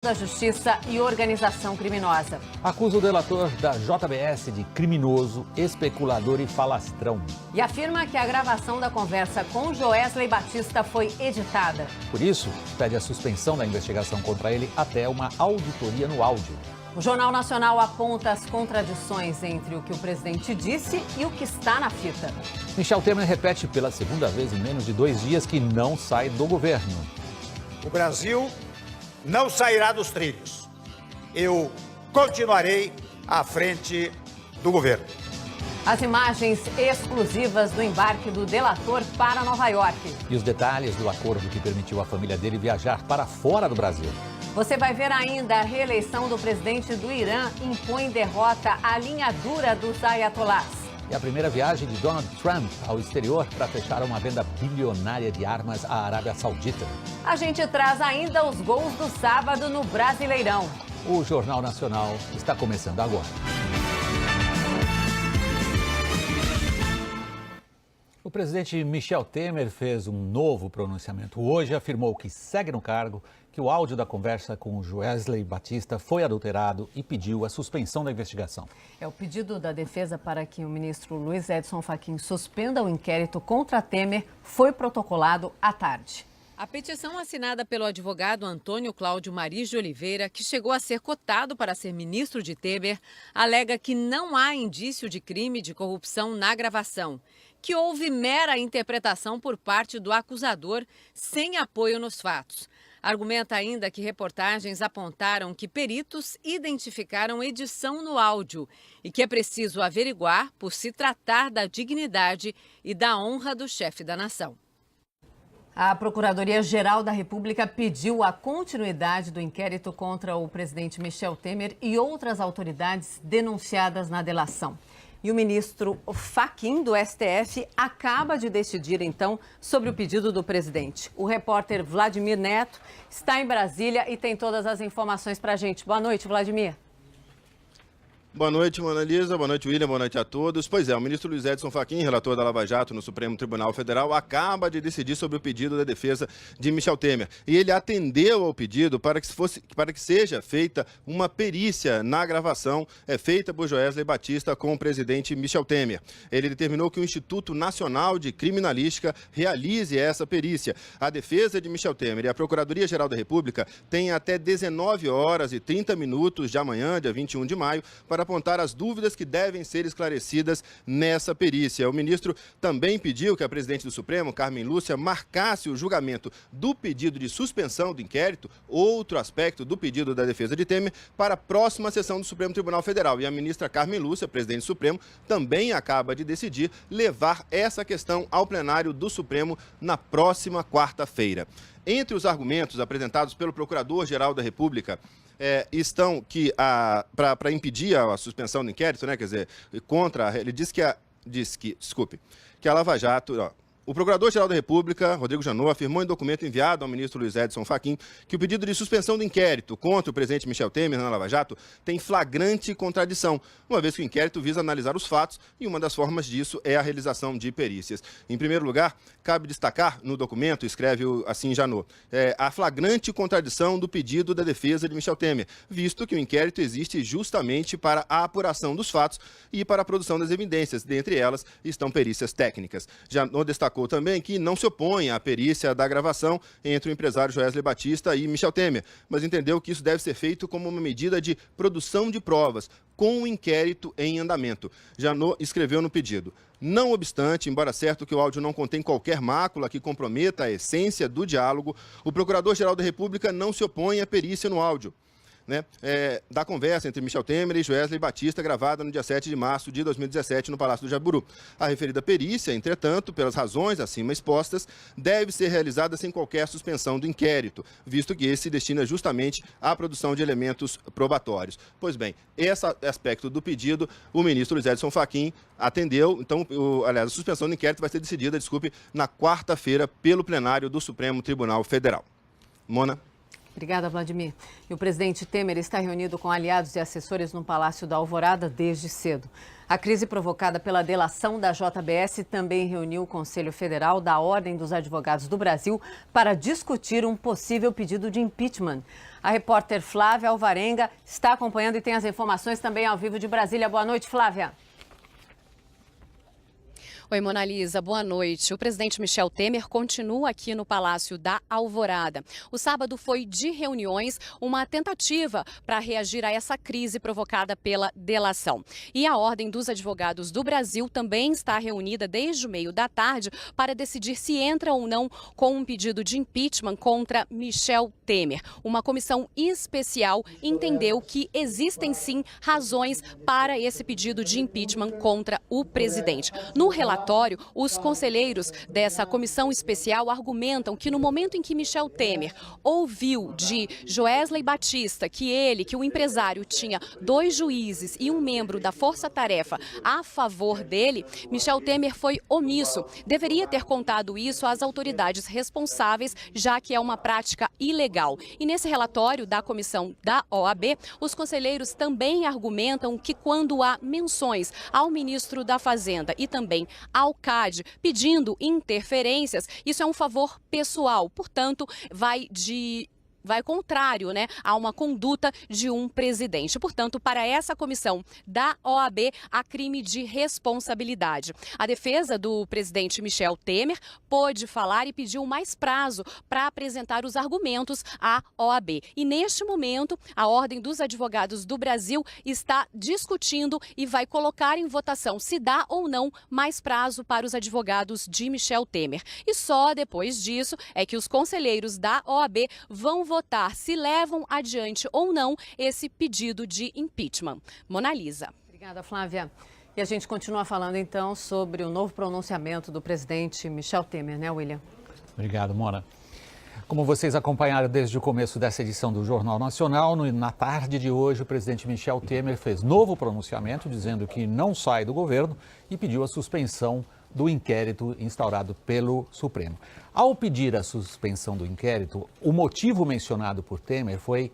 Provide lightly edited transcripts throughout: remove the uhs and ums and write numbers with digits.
da Justiça e organização criminosa. Acusa o delator da JBS de criminoso, especulador e falastrão. E afirma que a gravação da conversa com Joesley Batista foi editada. Por isso, pede a suspensão da investigação contra ele até uma auditoria no áudio. O Jornal Nacional aponta as contradições entre o que o presidente disse e o que está na fita. Michel Temer repete pela segunda vez em menos de 2 dias que não sai do governo. O Brasil não sairá dos trilhos. Eu continuarei à frente do governo. As imagens exclusivas do embarque do delator para Nova York. E os detalhes do acordo que permitiu à família dele viajar para fora do Brasil. Você vai ver ainda a reeleição do presidente do Irã impõe derrota à linha dura dos ayatolás. E a primeira viagem de Donald Trump ao exterior para fechar uma venda bilionária de armas à Arábia Saudita. A gente traz ainda os gols do sábado no Brasileirão. O Jornal Nacional está começando agora. O presidente Michel Temer fez um novo pronunciamento. Hoje afirmou que segue no cargo, que o áudio da conversa com Joesley Batista foi adulterado e pediu a suspensão da investigação. O pedido da defesa para que o ministro Luiz Edson Fachin suspenda o inquérito contra Temer foi protocolado à tarde. A petição assinada pelo advogado Antônio Cláudio Maris de Oliveira, que chegou a ser cotado para ser ministro de Temer, alega que não há indício de crime de corrupção na gravação, que houve mera interpretação por parte do acusador sem apoio nos fatos. Argumenta ainda que reportagens apontaram que peritos identificaram edição no áudio e que é preciso averiguar por se tratar da dignidade e da honra do chefe da nação. A Procuradoria-Geral da República pediu a continuidade do inquérito contra o presidente Michel Temer e outras autoridades denunciadas na delação. E o ministro Fachin, do STF, acaba de decidir, então, sobre o pedido do presidente. O repórter Vladimir Neto está em Brasília e tem todas as informações para a gente. Boa noite, Vladimir. Boa noite, Mona Lisa. Boa noite, William. Boa noite a todos. Pois é, o ministro Luiz Edson Fachin, relator da Lava Jato no Supremo Tribunal Federal, acaba de decidir sobre o pedido da defesa de Michel Temer. E ele atendeu ao pedido para que seja feita uma perícia na gravação feita por Joesley Batista com o presidente Michel Temer. Ele determinou que o Instituto Nacional de Criminalística realize essa perícia. A defesa de Michel Temer e a Procuradoria-Geral da República têm até 19h30 de amanhã, dia 21 de maio, para apontar as dúvidas que devem ser esclarecidas nessa perícia. O ministro também pediu que a presidente do Supremo, Carmen Lúcia, marcasse o julgamento do pedido de suspensão do inquérito, outro aspecto do pedido da defesa de Temer, para a próxima sessão do Supremo Tribunal Federal. E a ministra Carmen Lúcia, presidente do Supremo, também acaba de decidir levar essa questão ao plenário do Supremo na próxima quarta-feira. Entre os argumentos apresentados pelo Procurador-Geral da República, estão que, para impedir a suspensão do inquérito, né, quer dizer, ele diz que a Lava Jato... O Procurador-Geral da República, Rodrigo Janot, afirmou em documento enviado ao ministro Luiz Edson Fachin que o pedido de suspensão do inquérito contra o presidente Michel Temer na Lava Jato tem flagrante contradição, uma vez que o inquérito visa analisar os fatos e uma das formas disso é a realização de perícias. Em primeiro lugar, cabe destacar no documento, escreve assim Janot, a flagrante contradição do pedido da defesa de Michel Temer, visto que o inquérito existe justamente para a apuração dos fatos e para a produção das evidências, dentre elas estão perícias técnicas. Janot destacou também que não se opõe à perícia da gravação entre o empresário Joesley Batista e Michel Temer, mas entendeu que isso deve ser feito como uma medida de produção de provas, com o inquérito em andamento. Janot escreveu no pedido. Não obstante, embora certo que o áudio não contém qualquer mácula que comprometa a essência do diálogo, o Procurador-Geral da República não se opõe à perícia no áudio, né, da conversa entre Michel Temer e Joesley Batista, gravada no dia 7 de março de 2017 no Palácio do Jaburu. A referida perícia, entretanto, pelas razões acima expostas, deve ser realizada sem qualquer suspensão do inquérito, visto que esse se destina justamente à produção de elementos probatórios. Pois bem, esse aspecto do pedido, o ministro Luiz Edson Fachin atendeu, então, a suspensão do inquérito vai ser decidida, na quarta-feira, pelo plenário do Supremo Tribunal Federal. Mona? Obrigada, Vladimir. E o presidente Temer está reunido com aliados e assessores no Palácio da Alvorada desde cedo. A crise provocada pela delação da JBS também reuniu o Conselho Federal da Ordem dos Advogados do Brasil para discutir um possível pedido de impeachment. A repórter Flávia Alvarenga está acompanhando e tem as informações também ao vivo de Brasília. Boa noite, Flávia. Oi, Mona Lisa, boa noite. O presidente Michel Temer continua aqui no Palácio da Alvorada. O sábado foi de reuniões, uma tentativa para reagir a essa crise provocada pela delação. E a Ordem dos Advogados do Brasil também está reunida desde o meio da tarde para decidir se entra ou não com um pedido de impeachment contra Michel Temer. Uma comissão especial entendeu que existem sim razões para esse pedido de impeachment contra o presidente. No relatório, os conselheiros dessa comissão especial argumentam que no momento em que Michel Temer ouviu de Joesley Batista que o empresário, tinha 2 juízes e um membro da força-tarefa a favor dele, Michel Temer foi omisso. Deveria ter contado isso às autoridades responsáveis, já que é uma prática ilegal. E nesse relatório da comissão da OAB, os conselheiros também argumentam que quando há menções ao ministro da Fazenda e também ao CAD pedindo interferências, isso é um favor pessoal, portanto, vai contrário, a uma conduta de um presidente. Portanto, para essa comissão da OAB, há crime de responsabilidade. A defesa do presidente Michel Temer pôde falar e pediu mais prazo para apresentar os argumentos à OAB. E neste momento, a Ordem dos Advogados do Brasil está discutindo e vai colocar em votação se dá ou não mais prazo para os advogados de Michel Temer. E só depois disso é que os conselheiros da OAB vão votar se levam adiante ou não esse pedido de impeachment. Mona Lisa. Obrigada, Flávia. E a gente continua falando, então, sobre o novo pronunciamento do presidente Michel Temer, né, William? Obrigado, Mona. Como vocês acompanharam desde o começo dessa edição do Jornal Nacional, na tarde de hoje, o presidente Michel Temer fez novo pronunciamento dizendo que não sai do governo e pediu a suspensão do inquérito instaurado pelo Supremo. Ao pedir a suspensão do inquérito, o motivo mencionado por Temer foi: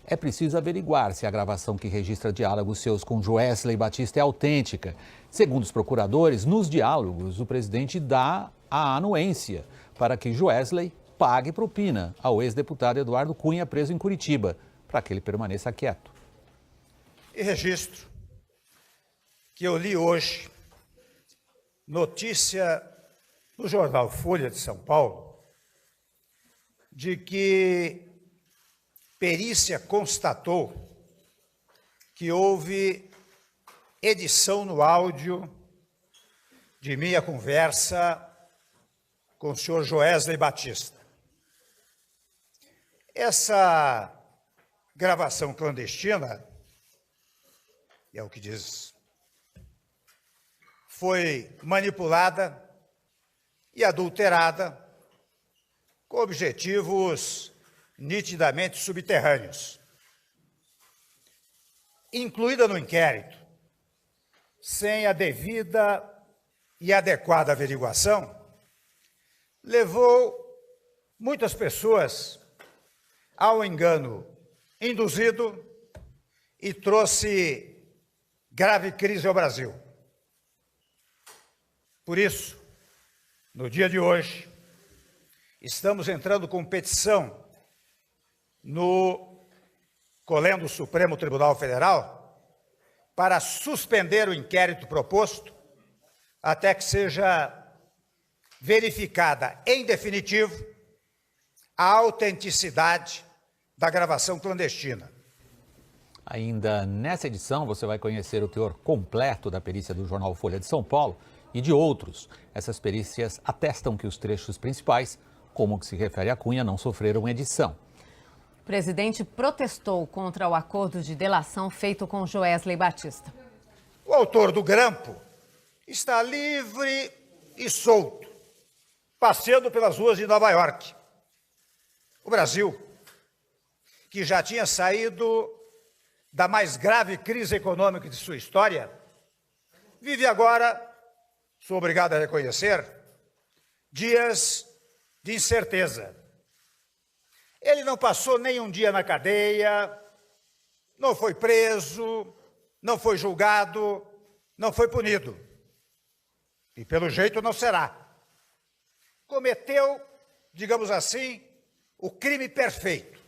é preciso averiguar se a gravação que registra diálogos seus com Joesley Batista é autêntica. Segundo os procuradores, nos diálogos, o presidente dá a anuência para que Joesley pague propina ao ex-deputado Eduardo Cunha, preso em Curitiba, para que ele permaneça quieto. E registro que eu li hoje notícia no jornal Folha de São Paulo de que perícia constatou que houve edição no áudio de minha conversa com o senhor Joesley Batista. Essa gravação clandestina, é o que diz, foi manipulada e adulterada com objetivos nitidamente subterrâneos. Incluída no inquérito, sem a devida e adequada averiguação, levou muitas pessoas ao engano induzido e trouxe grave crise ao Brasil. Por isso, no dia de hoje, estamos entrando com petição no Colégio do Supremo Tribunal Federal para suspender o inquérito proposto até que seja verificada em definitivo a autenticidade da gravação clandestina. Ainda nessa edição, você vai conhecer o teor completo da perícia do jornal Folha de São Paulo e de outros. Essas perícias atestam que os trechos principais, como o que se refere a Cunha, não sofreram edição. O presidente protestou contra o acordo de delação feito com Joesley Batista. O autor do grampo está livre e solto, passeando pelas ruas de Nova York. O Brasil, que já tinha saído da mais grave crise econômica de sua história, vive agora, sou obrigado a reconhecer, dias de incerteza. Ele não passou nem um dia na cadeia, não foi preso, não foi julgado, não foi punido. E pelo jeito não será. Cometeu, digamos assim, o crime perfeito.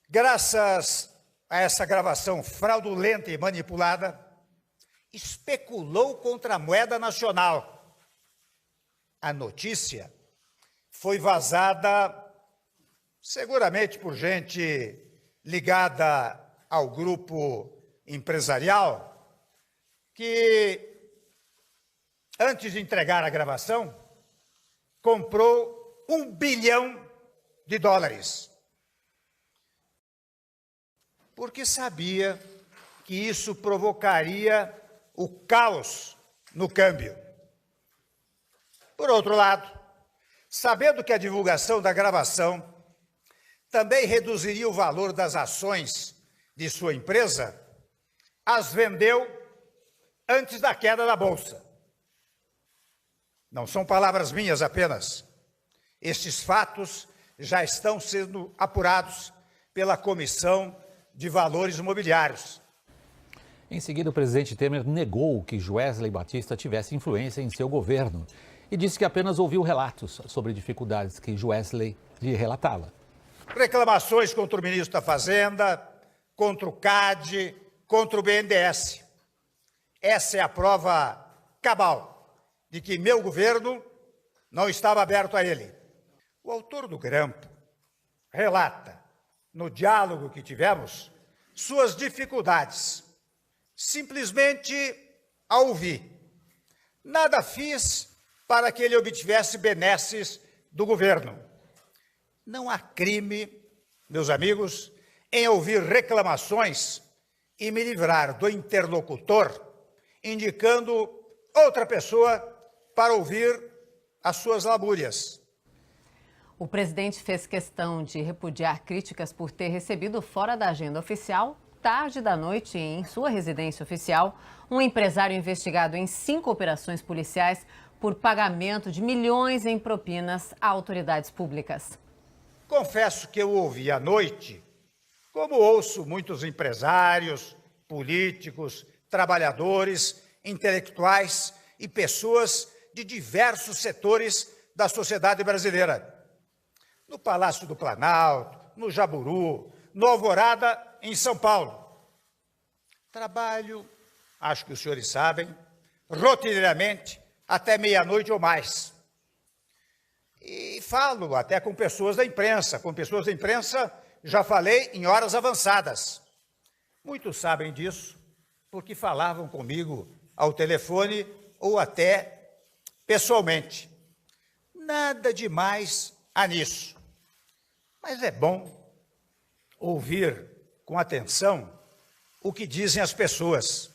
Graças a essa gravação fraudulenta e manipulada, especulou contra a moeda nacional. A notícia foi vazada seguramente por gente ligada ao grupo empresarial que, antes de entregar a gravação, comprou $1 bilhão, porque sabia que isso provocaria o caos no câmbio. Por outro lado, sabendo que a divulgação da gravação também reduziria o valor das ações de sua empresa, as vendeu antes da queda da Bolsa. Não são palavras minhas apenas. Estes fatos já estão sendo apurados pela Comissão de Valores Imobiliários. Em seguida, o presidente Temer negou que Joesley Batista tivesse influência em seu governo e disse que apenas ouviu relatos sobre dificuldades que Joesley lhe relatava. Reclamações contra o ministro da Fazenda, contra o CAD, contra o BNDES. Essa é a prova cabal de que meu governo não estava aberto a ele. O autor do grampo relata, no diálogo que tivemos, suas dificuldades, simplesmente a ouvir. Nada fiz para que ele obtivesse benesses do governo. Não há crime, meus amigos, em ouvir reclamações e me livrar do interlocutor, indicando outra pessoa para ouvir as suas lamúrias. O presidente fez questão de repudiar críticas por ter recebido fora da agenda oficial, tarde da noite, em sua residência oficial, um empresário investigado em 5 operações policiais por pagamento de milhões em propinas a autoridades públicas. Confesso que eu ouvi à noite, como ouço muitos empresários, políticos, trabalhadores, intelectuais e pessoas de diversos setores da sociedade brasileira. No Palácio do Planalto, no Jaburu, no Alvorada, em São Paulo. Trabalho, acho que os senhores sabem, rotineiramente até meia-noite ou mais. E falo até com pessoas da imprensa. Com pessoas da imprensa já falei em horas avançadas. Muitos sabem disso porque falavam comigo ao telefone ou até pessoalmente. Nada demais há nisso. Mas é bom ouvir com atenção o que dizem as pessoas.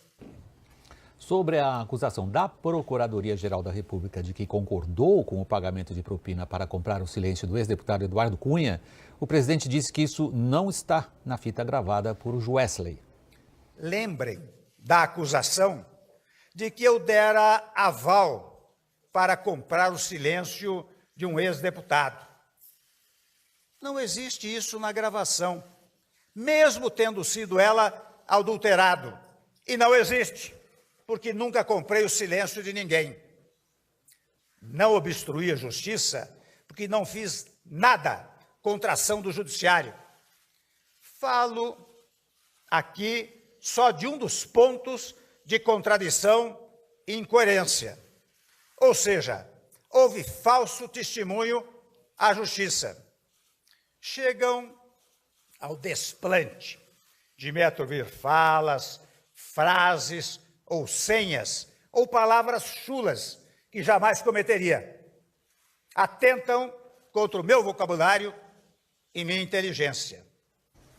Sobre a acusação da Procuradoria-Geral da República de que concordou com o pagamento de propina para comprar o silêncio do ex-deputado Eduardo Cunha, o presidente disse que isso não está na fita gravada por Joesley. Lembrem da acusação de que eu dera aval para comprar o silêncio de um ex-deputado. Não existe isso na gravação, mesmo tendo sido ela adulterado. E não existe, porque nunca comprei o silêncio de ninguém. Não obstruí a justiça, porque não fiz nada contra a ação do judiciário. Falo aqui só de um dos pontos de contradição e incoerência. Ou seja, houve falso testemunho à justiça. Chegam ao desplante de me atribuir falas, frases ou senhas ou palavras chulas que jamais cometeria. Atentam contra o meu vocabulário e minha inteligência.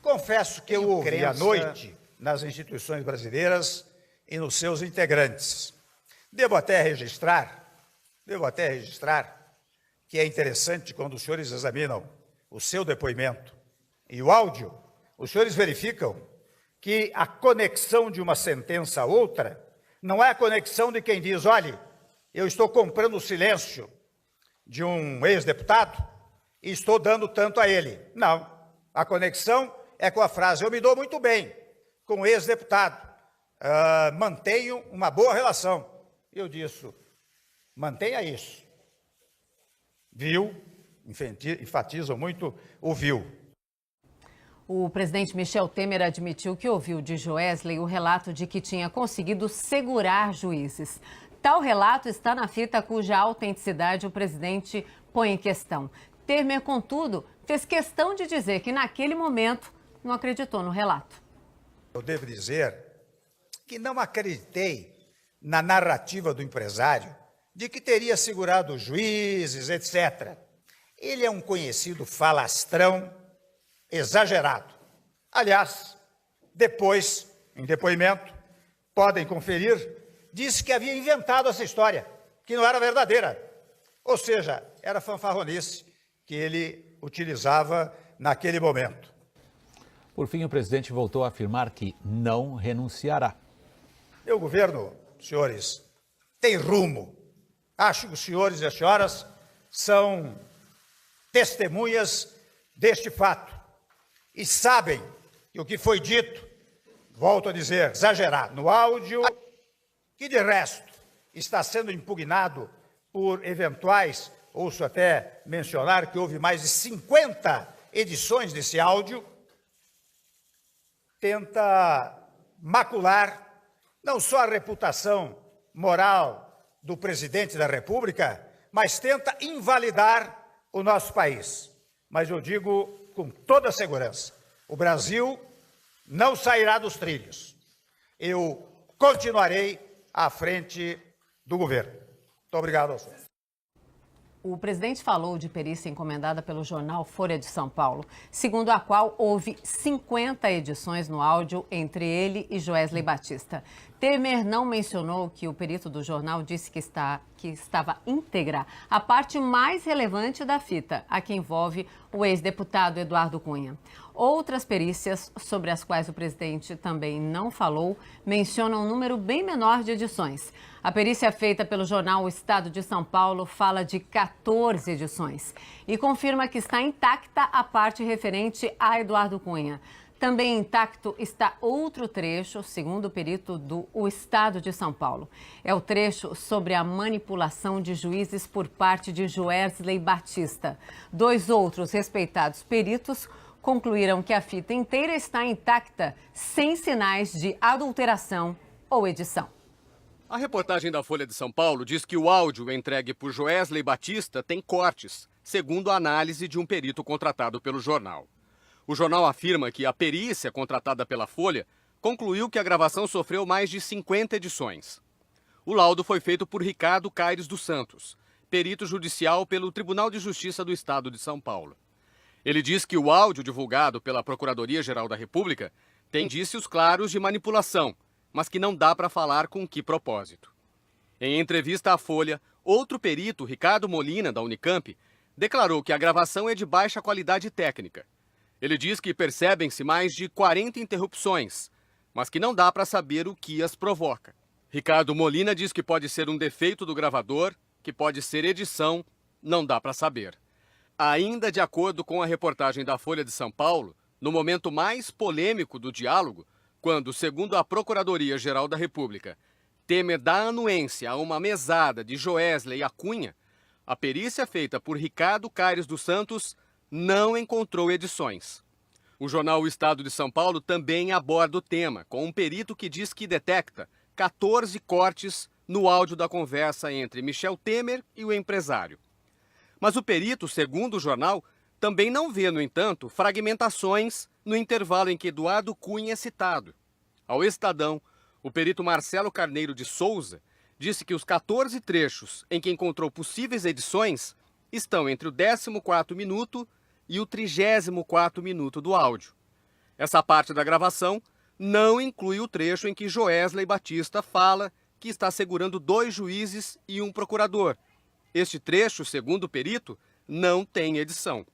Confesso que eu ouvi à noite nas instituições brasileiras e nos seus integrantes. Devo até registrar que é interessante quando os senhores examinam o seu depoimento e o áudio, os senhores verificam que a conexão de uma sentença a outra não é a conexão de quem diz, olhe, eu estou comprando o silêncio de um ex-deputado, e estou dando tanto a ele. Não, a conexão é com a frase: eu me dou muito bem com o ex-deputado, mantenho uma boa relação. Eu disse: mantenha isso. Viu? Enfatizam muito o viu. O presidente Michel Temer admitiu que ouviu de Joesley o relato de que tinha conseguido segurar juízes. Tal relato está na fita cuja autenticidade o presidente põe em questão. Temer, contudo, fez questão de dizer que naquele momento não acreditou no relato. Eu devo dizer que não acreditei na narrativa do empresário de que teria segurado os juízes, etc. Ele é um conhecido falastrão exagerado. Aliás, depois, em depoimento, podem conferir, disse que havia inventado essa história, que não era verdadeira. Ou seja, era fanfarronice que ele utilizava naquele momento. Por fim, o presidente voltou a afirmar que não renunciará. Meu governo, senhores, tem rumo. Acho que os senhores e as senhoras são testemunhas deste fato e sabem que o que foi dito, volto a dizer, exagerado, no áudio, que de resto está sendo impugnado por eventuais, ouço até mencionar que houve mais de 50 edições desse áudio, tenta macular não só a reputação moral do presidente da República, mas tenta invalidar o nosso país. Mas eu digo com toda segurança, o Brasil não sairá dos trilhos. Eu continuarei à frente do governo. Muito obrigado ao senhor. O presidente falou de perícia encomendada pelo jornal Folha de São Paulo, segundo a qual houve 50 edições no áudio entre ele e Joesley Batista. Temer não mencionou que o perito do jornal disse que estava íntegra a parte mais relevante da fita, a que envolve o ex-deputado Eduardo Cunha. Outras perícias, sobre as quais o presidente também não falou, mencionam um número bem menor de edições. A perícia feita pelo jornal O Estado de São Paulo fala de 14 edições e confirma que está intacta a parte referente a Eduardo Cunha. Também intacto está outro trecho, segundo o perito do O Estado de São Paulo. É o trecho sobre a manipulação de juízes por parte de Joesley Batista. Dois outros respeitados peritos concluíram que a fita inteira está intacta, sem sinais de adulteração ou edição. A reportagem da Folha de São Paulo diz que o áudio entregue por Joesley Batista tem cortes, segundo a análise de um perito contratado pelo jornal. O jornal afirma que a perícia contratada pela Folha concluiu que a gravação sofreu mais de 50 edições. O laudo foi feito por Ricardo Caires dos Santos, perito judicial pelo Tribunal de Justiça do Estado de São Paulo. Ele diz que o áudio divulgado pela Procuradoria-Geral da República tem indícios claros de manipulação, mas que não dá para falar com que propósito. Em entrevista à Folha, outro perito, Ricardo Molina, da Unicamp, declarou que a gravação é de baixa qualidade técnica. Ele diz que percebem-se mais de 40 interrupções, mas que não dá para saber o que as provoca. Ricardo Molina diz que pode ser um defeito do gravador, que pode ser edição, não dá para saber. Ainda de acordo com a reportagem da Folha de São Paulo, no momento mais polêmico do diálogo, quando, segundo a Procuradoria-Geral da República, Temer dá anuência a uma mesada de Joesley e Cunha, a perícia feita por Ricardo Caires dos Santos não encontrou edições. O jornal O Estado de São Paulo também aborda o tema, com um perito que diz que detecta 14 cortes no áudio da conversa entre Michel Temer e o empresário. Mas o perito, segundo o jornal, também não vê, no entanto, fragmentações no intervalo em que Eduardo Cunha é citado. Ao Estadão, o perito Marcelo Carneiro de Souza disse que os 14 trechos em que encontrou possíveis edições estão entre o 14º minuto e o 34º minuto do áudio. Essa parte da gravação não inclui o trecho em que Joesley Batista fala que está segurando 2 juízes e um procurador. Este trecho, segundo o perito, não tem edição.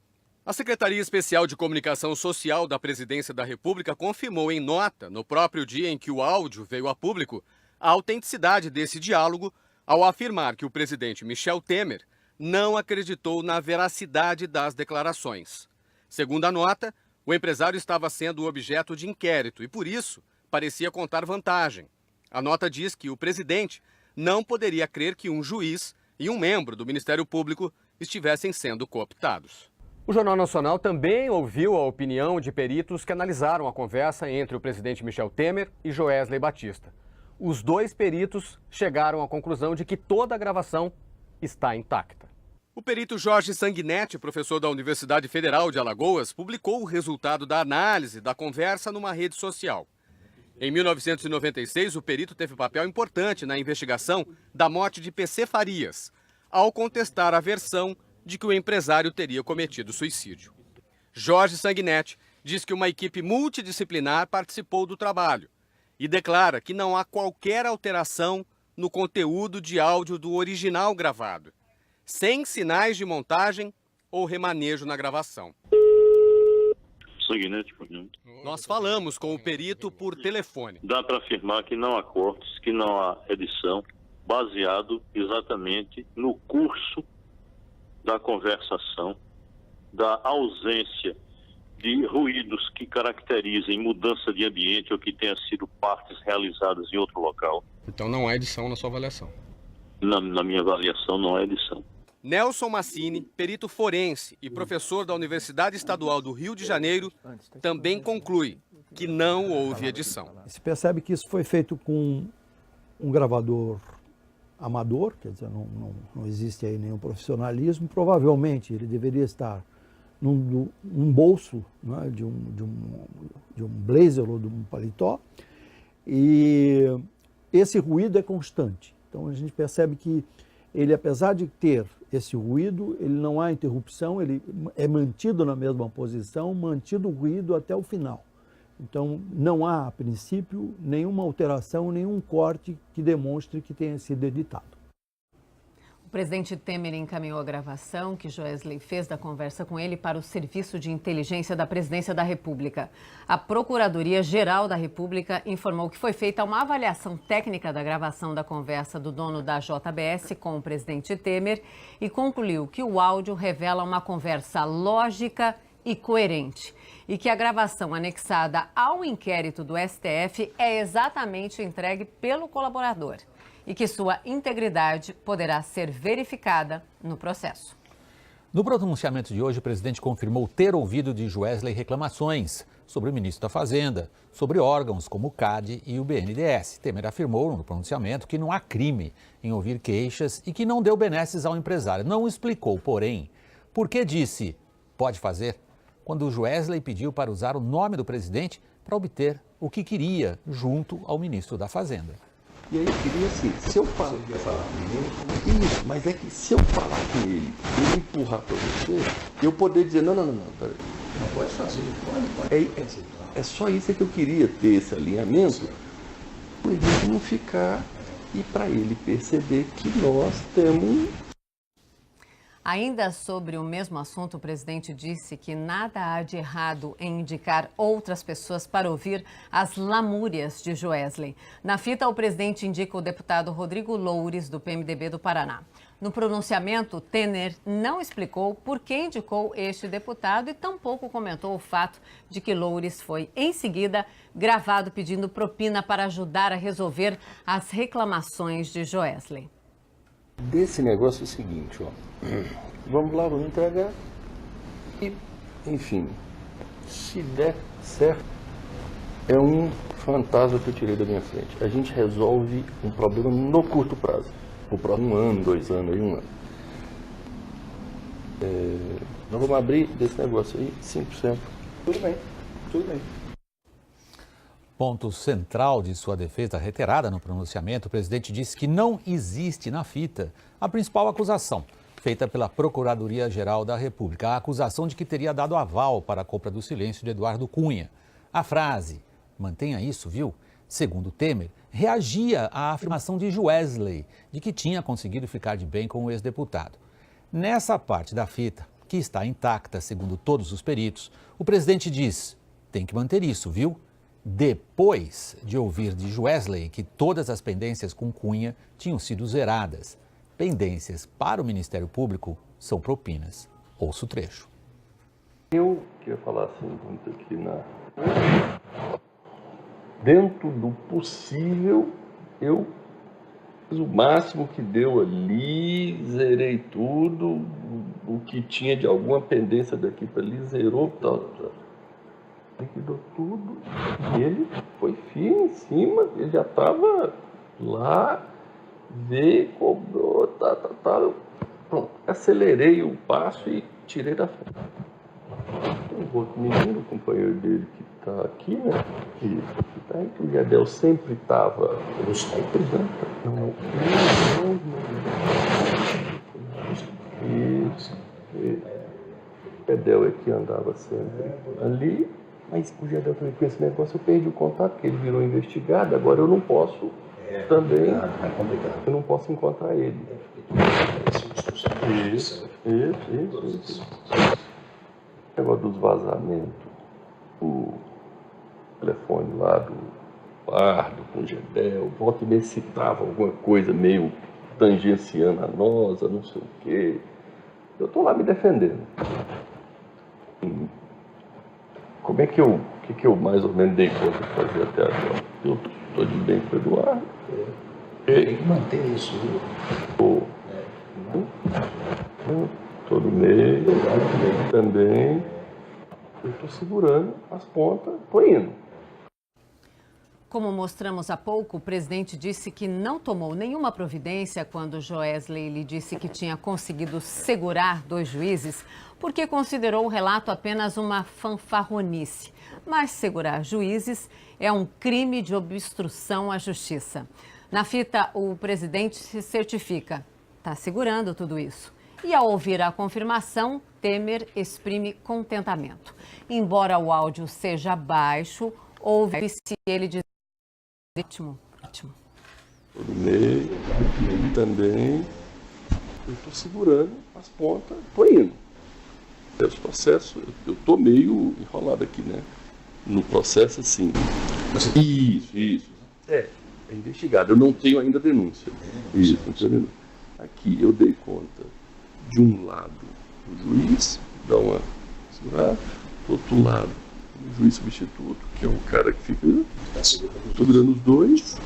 A Secretaria Especial de Comunicação Social da Presidência da República confirmou em nota, no próprio dia em que o áudio veio a público, a autenticidade desse diálogo ao afirmar que o presidente Michel Temer não acreditou na veracidade das declarações. Segundo a nota, o empresário estava sendo objeto de inquérito e, por isso, parecia contar vantagem. A nota diz que o presidente não poderia crer que um juiz e um membro do Ministério Público estivessem sendo cooptados. O Jornal Nacional também ouviu a opinião de peritos que analisaram a conversa entre o presidente Michel Temer e Joesley Batista. Os dois peritos chegaram à conclusão de que toda a gravação está intacta. O perito Jorge Sanguinetti, professor da Universidade Federal de Alagoas, publicou o resultado da análise da conversa numa rede social. Em 1996, o perito teve papel importante na investigação da morte de PC Farias, ao contestar a versão de que o empresário teria cometido suicídio. Jorge Sanguinetti diz que uma equipe multidisciplinar participou do trabalho e declara que não há qualquer alteração no conteúdo de áudio do original gravado, sem sinais de montagem ou remanejo na gravação. Nós falamos com o perito por telefone. Dá para afirmar que não há cortes, que não há edição, baseado exatamente no curso da conversação, da ausência de ruídos que caracterizem mudança de ambiente ou que tenham sido partes realizadas em outro local. Então não há edição na sua avaliação? Na minha avaliação não há edição. Nelson Massini, perito forense e professor da Universidade Estadual do Rio de Janeiro, também conclui que não houve edição. Se percebe que isso foi feito com um gravador amador, quer dizer, não existe aí nenhum profissionalismo. Provavelmente ele deveria estar num bolso, né, de um blazer ou de um paletó, e esse ruído é constante. Então a gente percebe que ele, apesar de ter esse ruído, ele não há interrupção, ele é mantido na mesma posição, mantido o ruído até o final. Então, não há, a princípio, nenhuma alteração, nenhum corte que demonstre que tenha sido editado. O presidente Temer encaminhou a gravação que Joesley fez da conversa com ele para o Serviço de Inteligência da Presidência da República. A Procuradoria-Geral da República informou que foi feita uma avaliação técnica da gravação da conversa do dono da JBS com o presidente Temer e concluiu que o áudio revela uma conversa lógica e coerente, e que a gravação anexada ao inquérito do STF é exatamente entregue pelo colaborador e que sua integridade poderá ser verificada no processo. No pronunciamento de hoje, o presidente confirmou ter ouvido de Joesley reclamações sobre o ministro da Fazenda, sobre órgãos como o CAD e o BNDES. Temer afirmou no pronunciamento que não há crime em ouvir queixas e que não deu benesses ao empresário. Não explicou, porém, por que disse pode fazer quando o Joesley pediu para usar o nome do presidente para obter o que queria junto ao ministro da Fazenda. E aí eu queria assim, se eu falar com ele, isso, mas é que se eu falar com ele, ele empurrar para você, eu poder dizer, não, peraí. Não pode fazer, pode. É só isso que eu queria ter esse alinhamento, para ele não ficar e para ele perceber que nós temos. Ainda sobre o mesmo assunto, o presidente disse que nada há de errado em indicar outras pessoas para ouvir as lamúrias de Joesley. Na fita, o presidente indica o deputado Rodrigo Loures, do PMDB do Paraná. No pronunciamento, Temer não explicou por que indicou este deputado e tampouco comentou o fato de que Loures foi, em seguida, gravado pedindo propina para ajudar a resolver as reclamações de Joesley. Desse negócio é o seguinte, ó. Vamos lá, vamos entregar e, enfim, se der certo, é um fantasma que eu tirei da minha frente. A gente resolve um problema no curto prazo, o próximo 1 ano, 2 anos, 1 ano. Nós vamos abrir desse negócio aí 5%. Tudo bem, tudo bem. Ponto central de sua defesa reiterada no pronunciamento, o presidente disse que não existe na fita a principal acusação feita pela Procuradoria-Geral da República, a acusação de que teria dado aval para a compra do silêncio de Eduardo Cunha. A frase, mantenha isso, viu? Segundo Temer, reagia à afirmação de Joesley de que tinha conseguido ficar de bem com o ex-deputado. Nessa parte da fita, que está intacta, segundo todos os peritos, o presidente diz, tem que manter isso, viu? Depois de ouvir de Joesley que todas as pendências com Cunha tinham sido zeradas. pendências para o Ministério Público são propinas. Ouça o trecho. Eu queria falar assim, muito aqui dentro do possível, eu fiz o máximo que deu ali, zerei tudo, o que tinha de alguma pendência daqui para ali, zerou, tal. Liquidou tudo, e ele foi firme em cima, ele já estava lá, veio, cobrou, tal. Pronto, acelerei o passo e tirei da frente. Tem um outro menino, o companheiro dele que está aqui, né? Que o Gedel sempre estava. Não. Isso. O Gedel é que andava sempre ali, mas o Gedel também com esse negócio, eu perdi o contato, porque ele virou investigado, agora eu não posso também. Eu não posso encontrar ele. Isso. O negócio dos vazamentos, o telefone lá do Pardo com o Gedel, volta e meia citava alguma coisa meio tangenciando a nossa, não sei o quê. Eu estou lá me defendendo. Como é que eu mais ou menos dei conta de fazer até agora? Eu estou de bem com o Eduardo. Tem que manter isso. Todo mês, também. Eu estou segurando as pontas, estou indo. Como mostramos há pouco, o presidente disse que não tomou nenhuma providência quando Joesley lhe disse que tinha conseguido segurar 2 juízes, porque considerou o relato apenas uma fanfarronice. Mas segurar juízes é um crime de obstrução à justiça. Na fita, o presidente se certifica. Está segurando tudo isso. E ao ouvir a confirmação, Temer exprime contentamento. Embora o áudio seja baixo, ouve-se ele dizer ótimo. Todo mês, também. Eu estou segurando as pontas, estou indo. Os processos, eu estou meio enrolado aqui, né? No processo, assim. Isso. É investigado. Eu não tenho ainda denúncia. Isso, não tenho denúncia. Aqui eu dei conta de um lado o juiz, dá uma segurada, do outro lado o juiz substituto, que é o cara que fica segurando os dois.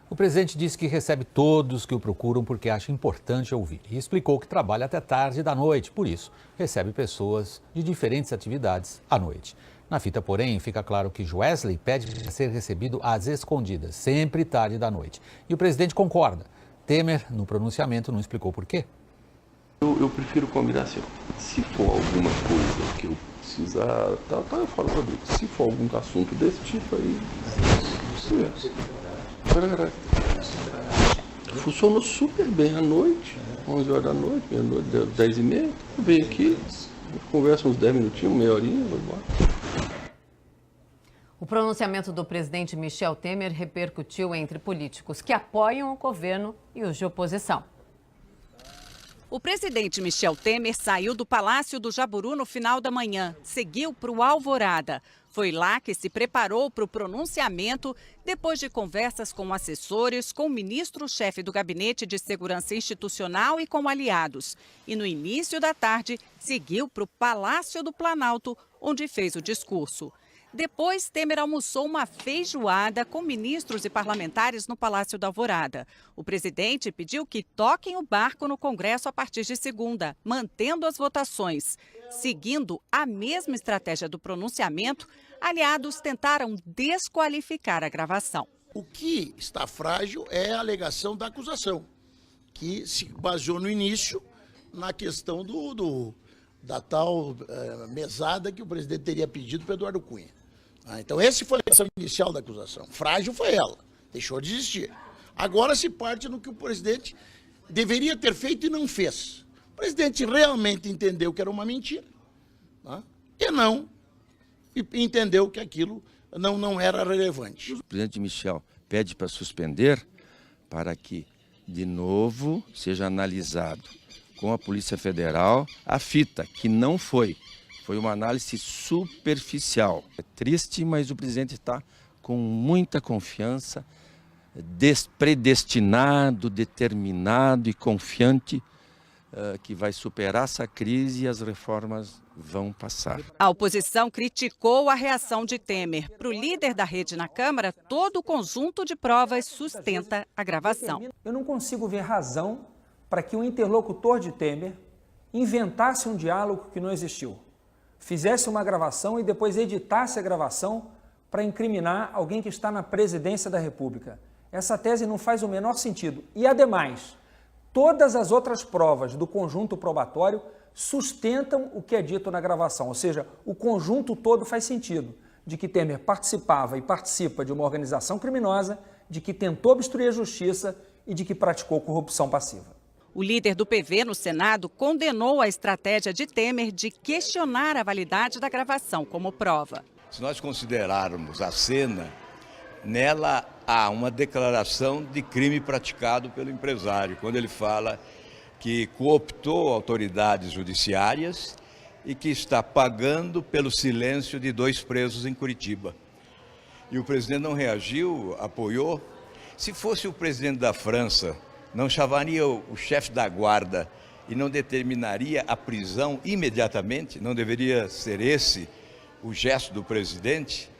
O presidente disse que recebe todos que o procuram porque acha importante ouvir e explicou que trabalha até tarde da noite, por isso recebe pessoas de diferentes atividades à noite. Na fita, porém, fica claro que Joesley pede para ser recebido às escondidas, sempre tarde da noite. E o presidente concorda. Temer, no pronunciamento, não explicou por quê. Eu prefiro combinar assim, se for alguma coisa que eu precisar, eu falo para ele. Se for algum assunto desse tipo aí, funcionou super bem à noite, 11 horas da noite, meia-noite, 10h30, eu venho aqui, conversa uns 10 minutinhos, meia horinha, vou embora. O pronunciamento do presidente Michel Temer repercutiu entre políticos que apoiam o governo e os de oposição. O presidente Michel Temer saiu do Palácio do Jaburu no final da manhã, seguiu para o Alvorada. Foi lá que se preparou para o pronunciamento, depois de conversas com assessores, com o ministro-chefe do Gabinete de Segurança Institucional e com aliados. E no início da tarde, seguiu para o Palácio do Planalto, onde fez o discurso. Depois, Temer almoçou uma feijoada com ministros e parlamentares no Palácio da Alvorada. O presidente pediu que toquem o barco no Congresso a partir de segunda, mantendo as votações. Seguindo a mesma estratégia do pronunciamento, aliados tentaram desqualificar a gravação. O que está frágil é a alegação da acusação, que se baseou no início na questão da tal mesada que o presidente teria pedido para Eduardo Cunha. Então essa foi a alegação inicial da acusação. Frágil foi ela, deixou de existir. Agora se parte no que o presidente deveria ter feito e não fez. O presidente realmente entendeu que era uma mentira, e entendeu que aquilo não era relevante. O presidente Michel pede para suspender para que, de novo, seja analisado com a Polícia Federal a fita, que não foi uma análise superficial. É triste, mas o presidente está com muita confiança predestinado, determinado e confiante que vai superar essa crise e as reformas vão passar. A oposição criticou a reação de Temer. Para o líder da rede na Câmara, todo o conjunto de provas sustenta a gravação. Eu não consigo ver razão para que o interlocutor de Temer inventasse um diálogo que não existiu, fizesse uma gravação e depois editasse a gravação para incriminar alguém que está na presidência da República. Essa tese não faz o menor sentido. E, ademais, todas as outras provas do conjunto probatório sustentam o que é dito na gravação, ou seja, o conjunto todo faz sentido, de que Temer participava e participa de uma organização criminosa, de que tentou obstruir a justiça e de que praticou corrupção passiva. O líder do PV no Senado condenou a estratégia de Temer de questionar a validade da gravação como prova. Se nós considerarmos a cena, nela há uma declaração de crime praticado pelo empresário, quando ele fala que cooptou autoridades judiciárias e que está pagando pelo silêncio de 2 presos em Curitiba. E o presidente não reagiu, apoiou. Se fosse o presidente da França, não chamaria o chefe da guarda e não determinaria a prisão imediatamente? Não deveria ser esse o gesto do presidente?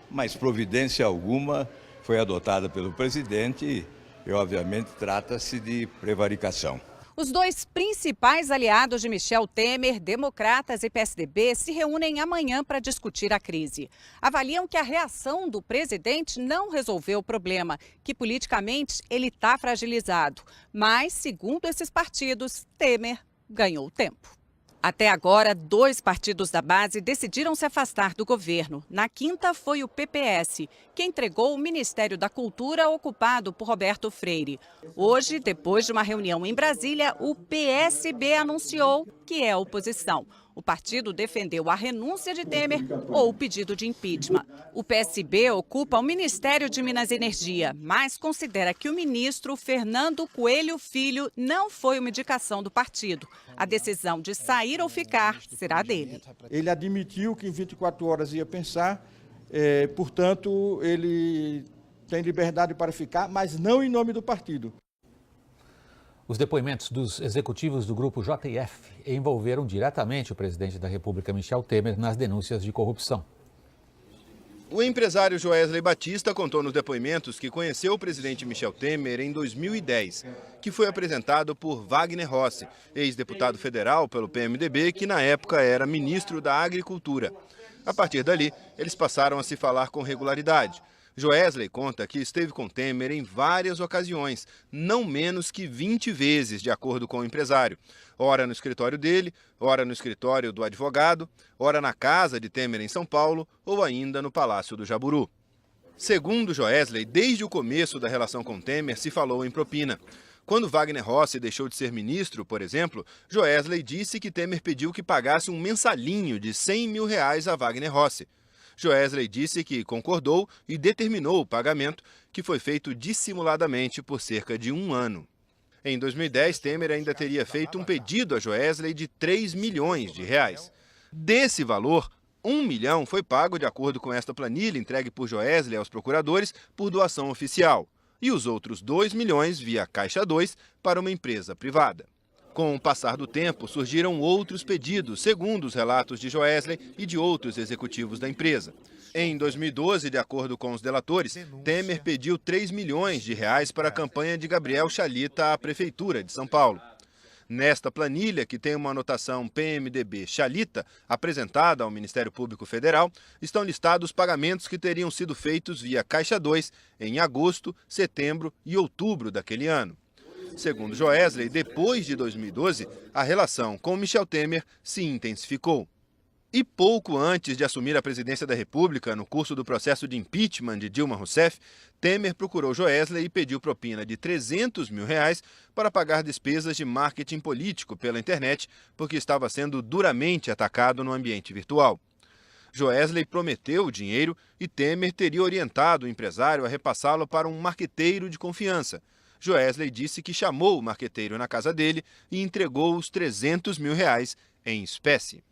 Mas providência alguma foi adotada pelo presidente e, obviamente, trata-se de prevaricação. Os 2 principais aliados de Michel Temer, Democratas e PSDB, se reúnem amanhã para discutir a crise. Avaliam que a reação do presidente não resolveu o problema, que politicamente ele está fragilizado. Mas, segundo esses partidos, Temer ganhou tempo. Até agora, 2 partidos da base decidiram se afastar do governo. Na quinta foi o PPS, que entregou o Ministério da Cultura ocupado por Roberto Freire. Hoje, depois de uma reunião em Brasília, o PSB anunciou que é oposição. O partido defendeu a renúncia de Temer ou o pedido de impeachment. O PSB ocupa o Ministério de Minas e Energia, mas considera que o ministro Fernando Coelho Filho não foi uma indicação do partido. A decisão de sair ou ficar será dele. Ele admitiu que em 24 horas ia pensar, portanto, ele tem liberdade para ficar, mas não em nome do partido. Os depoimentos dos executivos do grupo JF envolveram diretamente o presidente da República, Michel Temer, nas denúncias de corrupção. O empresário Joesley Batista contou nos depoimentos que conheceu o presidente Michel Temer em 2010, que foi apresentado por Wagner Rossi, ex-deputado federal pelo PMDB, que na época era ministro da Agricultura. A partir dali, eles passaram a se falar com regularidade. Joesley conta que esteve com Temer em várias ocasiões, não menos que 20 vezes, de acordo com o empresário. Ora no escritório dele, ora no escritório do advogado, ora na casa de Temer em São Paulo ou ainda no Palácio do Jaburu. Segundo Joesley, desde o começo da relação com Temer se falou em propina. Quando Wagner Rossi deixou de ser ministro, por exemplo, Joesley disse que Temer pediu que pagasse um mensalinho de R$100 mil a Wagner Rossi. Joesley disse que concordou e determinou o pagamento, que foi feito dissimuladamente por cerca de 1 ano. Em 2010, Temer ainda teria feito um pedido a Joesley de R$3 milhões. Desse valor, 1 milhão foi pago, de acordo com esta planilha entregue por Joesley aos procuradores, por doação oficial, e os outros 2 milhões via Caixa 2 para uma empresa privada. Com o passar do tempo, surgiram outros pedidos, segundo os relatos de Joesley e de outros executivos da empresa. Em 2012, de acordo com os delatores, Temer pediu R$3 milhões para a campanha de Gabriel Chalita à Prefeitura de São Paulo. Nesta planilha, que tem uma anotação PMDB Chalita, apresentada ao Ministério Público Federal, estão listados os pagamentos que teriam sido feitos via Caixa 2 em agosto, setembro e outubro daquele ano. Segundo Joesley, depois de 2012, a relação com Michel Temer se intensificou. E pouco antes de assumir a presidência da República, no curso do processo de impeachment de Dilma Rousseff, Temer procurou Joesley e pediu propina de R$300 mil para pagar despesas de marketing político pela internet, porque estava sendo duramente atacado no ambiente virtual. Joesley prometeu o dinheiro e Temer teria orientado o empresário a repassá-lo para um marqueteiro de confiança. Joesley disse que chamou o marqueteiro na casa dele e entregou os R$300 mil em espécie.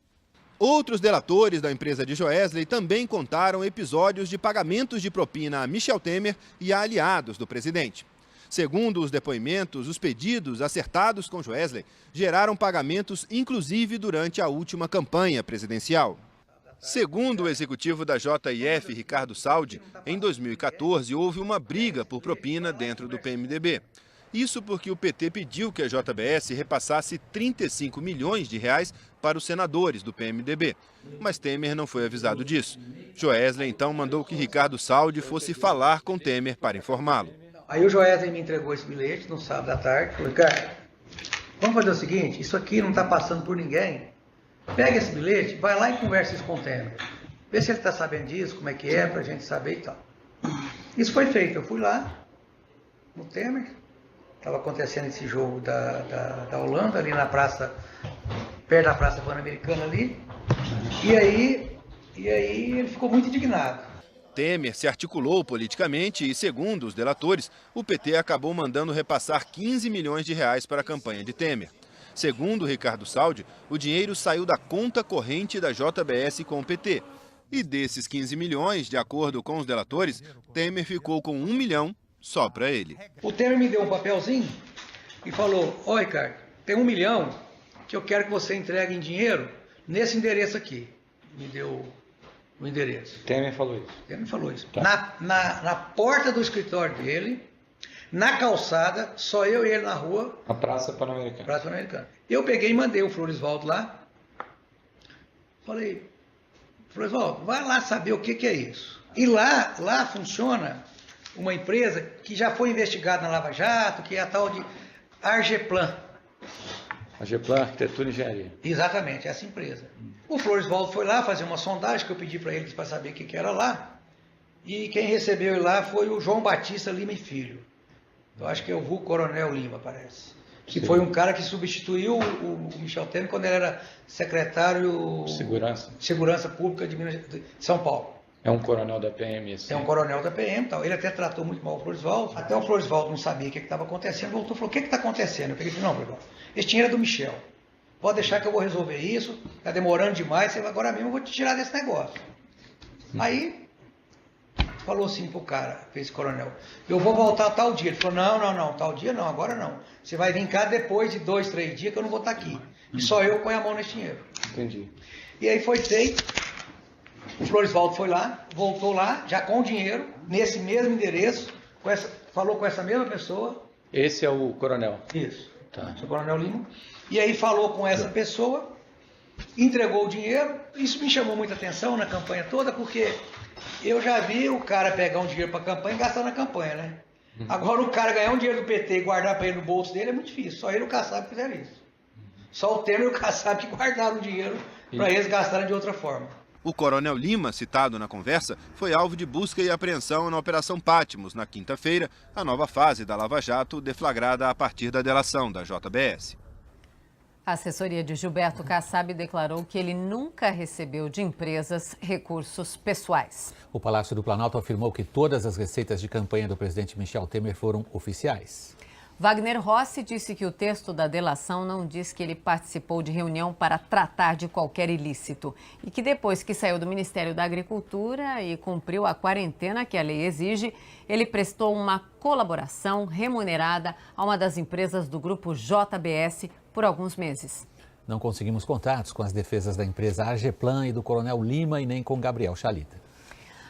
Outros delatores da empresa de Joesley também contaram episódios de pagamentos de propina a Michel Temer e a aliados do presidente. Segundo os depoimentos, os pedidos acertados com Joesley geraram pagamentos inclusive durante a última campanha presidencial. Segundo o executivo da JIF, Ricardo Saldi, em 2014 houve uma briga por propina dentro do PMDB. Isso porque o PT pediu que a JBS repassasse 35 milhões de reais para os senadores do PMDB. Mas Temer não foi avisado disso. Joesley então mandou que Ricardo Saldi fosse falar com Temer para informá-lo. Aí o Joesley me entregou esse bilhete no sábado à tarde. Falou, Ricardo, vamos fazer o seguinte, isso aqui não está passando por ninguém. Pega esse bilhete, vai lá e conversa isso com o Temer. Vê se ele está sabendo disso, como é que é, para a gente saber e tal. Isso foi feito. Eu fui lá no Temer. Estava acontecendo esse jogo da Holanda, ali na praça, perto da Praça Pan-Americana ali. E aí ele ficou muito indignado. Temer se articulou politicamente e, segundo os delatores, o PT acabou mandando repassar 15 milhões de reais para a campanha de Temer. Segundo Ricardo Saldi, o dinheiro saiu da conta corrente da JBS com o PT. E desses 15 milhões, de acordo com os delatores, Temer ficou com 1 milhão só para ele. O Temer me deu um papelzinho e falou, ó Ricardo, tem 1 milhão que eu quero que você entregue em dinheiro nesse endereço aqui. Me deu o endereço. Temer falou isso? Temer falou isso. Tá. Na porta do escritório dele, na calçada, só eu e ele na rua. A Praça Pan-Americana. Praça Pan-Americana. Eu peguei e mandei o Floresvaldo lá. Falei, Floresvaldo, vai lá saber o que é isso. E lá funciona uma empresa que já foi investigada na Lava Jato, que é a tal de Argeplan. Argeplan, Arquitetura e Engenharia. Exatamente, essa empresa. O Floresvaldo foi lá fazer uma sondagem que eu pedi para eles para saber o que era lá. E quem recebeu ele lá foi o João Batista Lima e Filho. Eu acho que é o vulgo Coronel Lima, parece. Que foi um cara que substituiu o Michel Temer quando ele era secretário de Segurança Pública de São Paulo. É um coronel da PM, assim. É um coronel da PM, tal. Ele até tratou muito mal o Floresvaldo. Até o Floresvaldo não sabia o que estava acontecendo. Voltou e falou, o que está acontecendo? Eu peguei e falei, não, Floresvaldo, esse dinheiro é do Michel. Pode deixar que eu vou resolver isso. Está demorando demais. Agora mesmo eu vou te tirar desse negócio. Aí, falou assim pro cara, esse coronel, eu vou voltar tal dia. Ele falou, não, tal dia não, agora não. Você vai vir cá depois de 2, 3 dias que eu não vou estar aqui. E só eu ponho a mão nesse dinheiro. Entendi. E aí foi feito. O Floresvaldo foi lá, voltou lá, já com o dinheiro, nesse mesmo endereço, falou com essa mesma pessoa. Esse é o coronel? Isso. Tá. O coronel Lima. E aí falou com essa pessoa, entregou o dinheiro. Isso me chamou muita atenção na campanha toda, porque eu já vi o cara pegar um dinheiro para a campanha e gastar na campanha, né? Agora o cara ganhar um dinheiro do PT e guardar para ele no bolso dele é muito difícil. Só ele e o Kassab fizeram isso. Só o Temer e o Kassab que guardaram o dinheiro para eles gastarem de outra forma. O coronel Lima, citado na conversa, foi alvo de busca e apreensão na Operação Patmos, na quinta-feira, a nova fase da Lava Jato, deflagrada a partir da delação da JBS. A assessoria de Gilberto Kassab declarou que ele nunca recebeu de empresas recursos pessoais. O Palácio do Planalto afirmou que todas as receitas de campanha do presidente Michel Temer foram oficiais. Wagner Rossi disse que o texto da delação não diz que ele participou de reunião para tratar de qualquer ilícito e que depois que saiu do Ministério da Agricultura e cumpriu a quarentena que a lei exige, ele prestou uma colaboração remunerada a uma das empresas do grupo JBS por alguns meses. Não conseguimos contatos com as defesas da empresa Argeplan e do coronel Lima e nem com Gabriel Chalita.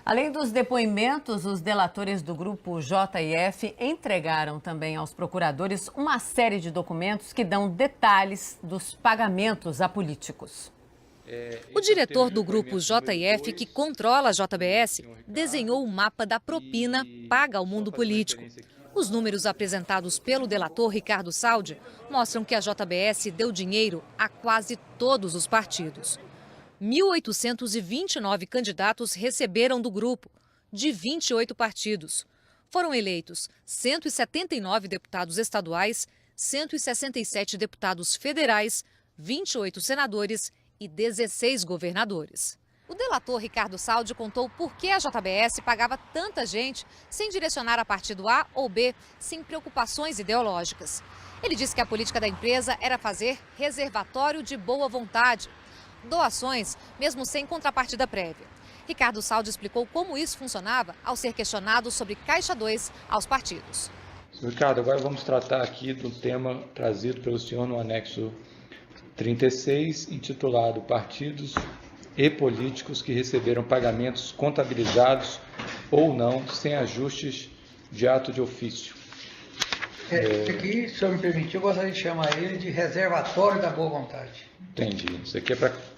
Além dos depoimentos, os delatores do grupo JIF entregaram também aos procuradores uma série de documentos que dão detalhes dos pagamentos a políticos. O diretor do grupo JIF, que controla a JBS, desenhou o mapa da propina paga ao mundo político. Os números apresentados pelo delator Ricardo Saldi mostram que a JBS deu dinheiro a quase todos os partidos. 1.829 candidatos receberam do grupo, de 28 partidos. Foram eleitos 179 deputados estaduais, 167 deputados federais, 28 senadores e 16 governadores. O delator Ricardo Saldi contou por que a JBS pagava tanta gente sem direcionar a partido A ou B, sem preocupações ideológicas. Ele disse que a política da empresa era fazer reservatório de boa vontade. doações, mesmo sem contrapartida prévia. Ricardo Saldi explicou como isso funcionava ao ser questionado sobre Caixa 2 aos partidos. Ricardo, agora vamos tratar aqui do tema trazido pelo senhor no anexo 36, intitulado Partidos e Políticos que receberam pagamentos contabilizados ou não, sem ajustes de ato de ofício. Aqui, se o senhor me permitir, eu gostaria de chamar ele de reservatório da boa vontade. Entendi. Isso aqui é para...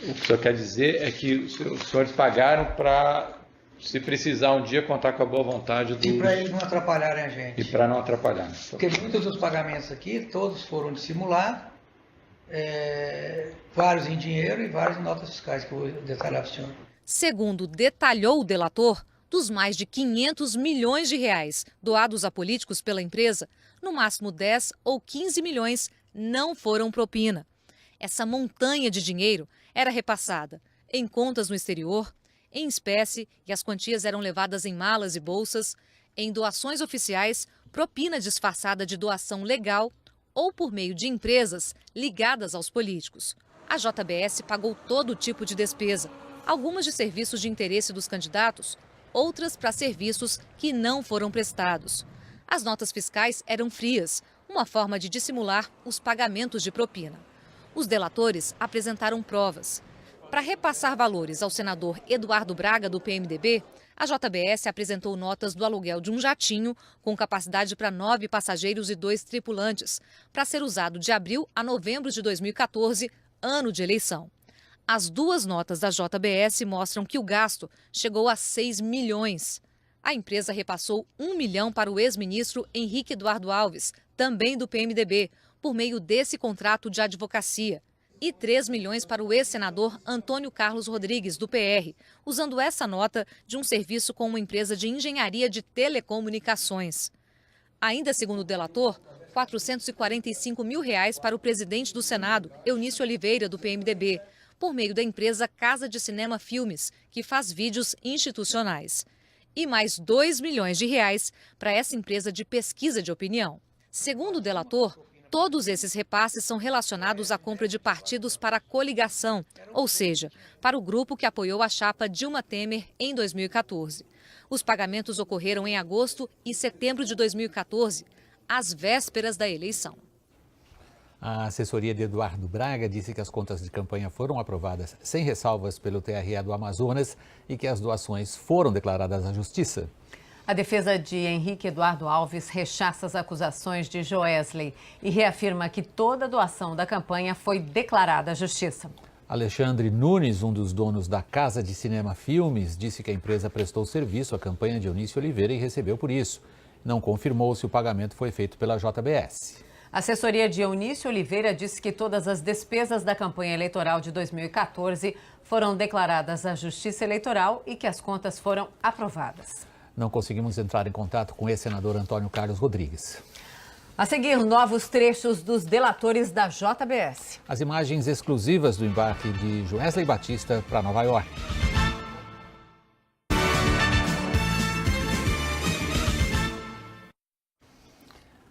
O que o senhor quer dizer é que os senhores pagaram para, se precisar um dia, contar com a boa vontade do... E para eles não atrapalharem a gente. E para não atrapalhar. Porque muitos dos pagamentos aqui, todos foram dissimulados, vários em dinheiro e vários em notas fiscais, que eu vou detalhar para o senhor. Segundo detalhou o delator, dos mais de 500 milhões de reais doados a políticos pela empresa, no máximo 10 ou 15 milhões não foram propina. Essa montanha de dinheiro era repassada em contas no exterior, em espécie, e as quantias eram levadas em malas e bolsas, em doações oficiais, propina disfarçada de doação legal ou por meio de empresas ligadas aos políticos. A JBS pagou todo tipo de despesa, algumas de serviços de interesse dos candidatos, outras para serviços que não foram prestados. As notas fiscais eram frias, uma forma de dissimular os pagamentos de propina. Os delatores apresentaram provas. Para repassar valores ao senador Eduardo Braga, do PMDB, a JBS apresentou notas do aluguel de um jatinho com capacidade para 9 passageiros e 2 tripulantes, para ser usado de abril a novembro de 2014, ano de eleição. As duas notas da JBS mostram que o gasto chegou a 6 milhões. A empresa repassou 1 milhão para o ex-ministro Henrique Eduardo Alves, também do PMDB, por meio desse contrato de advocacia, e 3 milhões para o ex-senador Antônio Carlos Rodrigues, do PR, usando essa nota de um serviço com uma empresa de engenharia de telecomunicações. Ainda segundo o delator, R$ 445 mil para o presidente do Senado, Eunício Oliveira, do PMDB, por meio da empresa Casa de Cinema Filmes, que faz vídeos institucionais. E mais R$ 2 milhões para essa empresa de pesquisa de opinião. Segundo o delator, todos esses repasses são relacionados à compra de partidos para a coligação, ou seja, para o grupo que apoiou a chapa Dilma Temer em 2014. Os pagamentos ocorreram em agosto e setembro de 2014, às vésperas da eleição. A assessoria de Eduardo Braga disse que as contas de campanha foram aprovadas sem ressalvas pelo TRE do Amazonas e que as doações foram declaradas à Justiça. A defesa de Henrique Eduardo Alves rechaça as acusações de Joesley e reafirma que toda a doação da campanha foi declarada à Justiça. Alexandre Nunes, um dos donos da Casa de Cinema Filmes, disse que a empresa prestou serviço à campanha de Eunício Oliveira e recebeu por isso. Não confirmou se o pagamento foi feito pela JBS. A assessoria de Eunício Oliveira disse que todas as despesas da campanha eleitoral de 2014 foram declaradas à Justiça Eleitoral e que as contas foram aprovadas. Não conseguimos entrar em contato com o ex-senador Antônio Carlos Rodrigues. A seguir, novos trechos dos delatores da JBS. As imagens exclusivas do embarque de Joesley Batista para Nova York.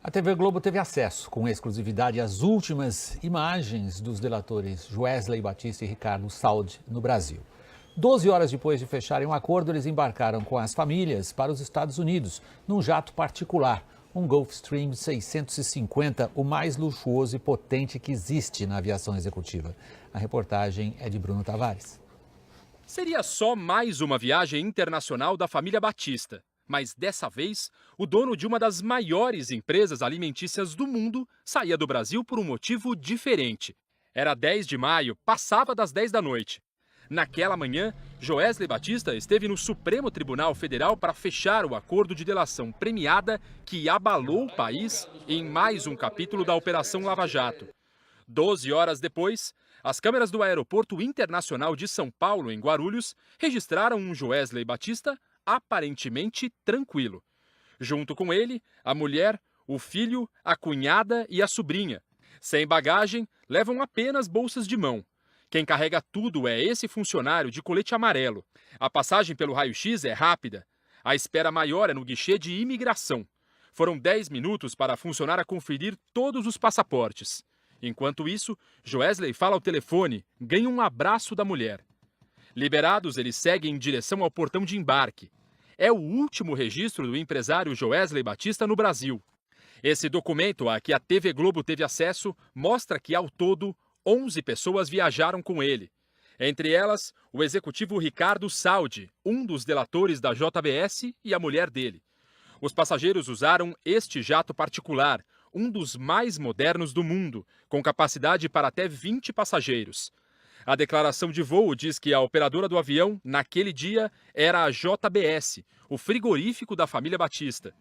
A TV Globo teve acesso com exclusividade às últimas imagens dos delatores Joesley Batista e Ricardo Saldi no Brasil. 12 horas depois de fecharem um acordo, eles embarcaram com as famílias para os Estados Unidos, num jato particular, um Gulfstream 650, o mais luxuoso e potente que existe na aviação executiva. A reportagem é de Bruno Tavares. Seria só mais uma viagem internacional da família Batista. Mas dessa vez, o dono de uma das maiores empresas alimentícias do mundo saía do Brasil por um motivo diferente. Era 10 de maio, passava das 10 da noite. Naquela manhã, Joesley Batista esteve no Supremo Tribunal Federal para fechar o acordo de delação premiada que abalou o país em mais um capítulo da Operação Lava Jato. 12 horas depois, as câmeras do Aeroporto Internacional de São Paulo, em Guarulhos, registraram um Joesley Batista aparentemente tranquilo. Junto com ele, a mulher, o filho, a cunhada e a sobrinha. Sem bagagem, levam apenas bolsas de mão. Quem carrega tudo é esse funcionário de colete amarelo. A passagem pelo raio-x é rápida. A espera maior é no guichê de imigração. Foram 10 minutos para a funcionária conferir todos os passaportes. Enquanto isso, Joesley fala ao telefone, ganha um abraço da mulher. Liberados, eles seguem em direção ao portão de embarque. É o último registro do empresário Joesley Batista no Brasil. Esse documento a que a TV Globo teve acesso mostra que, ao todo, 11 pessoas viajaram com ele. Entre elas, o executivo Ricardo Saldi, um dos delatores da JBS, e a mulher dele. Os passageiros usaram este jato particular, um dos mais modernos do mundo, com capacidade para até 20 passageiros. A declaração de voo diz que a operadora do avião, naquele dia, era a JBS, o frigorífico da família Batista.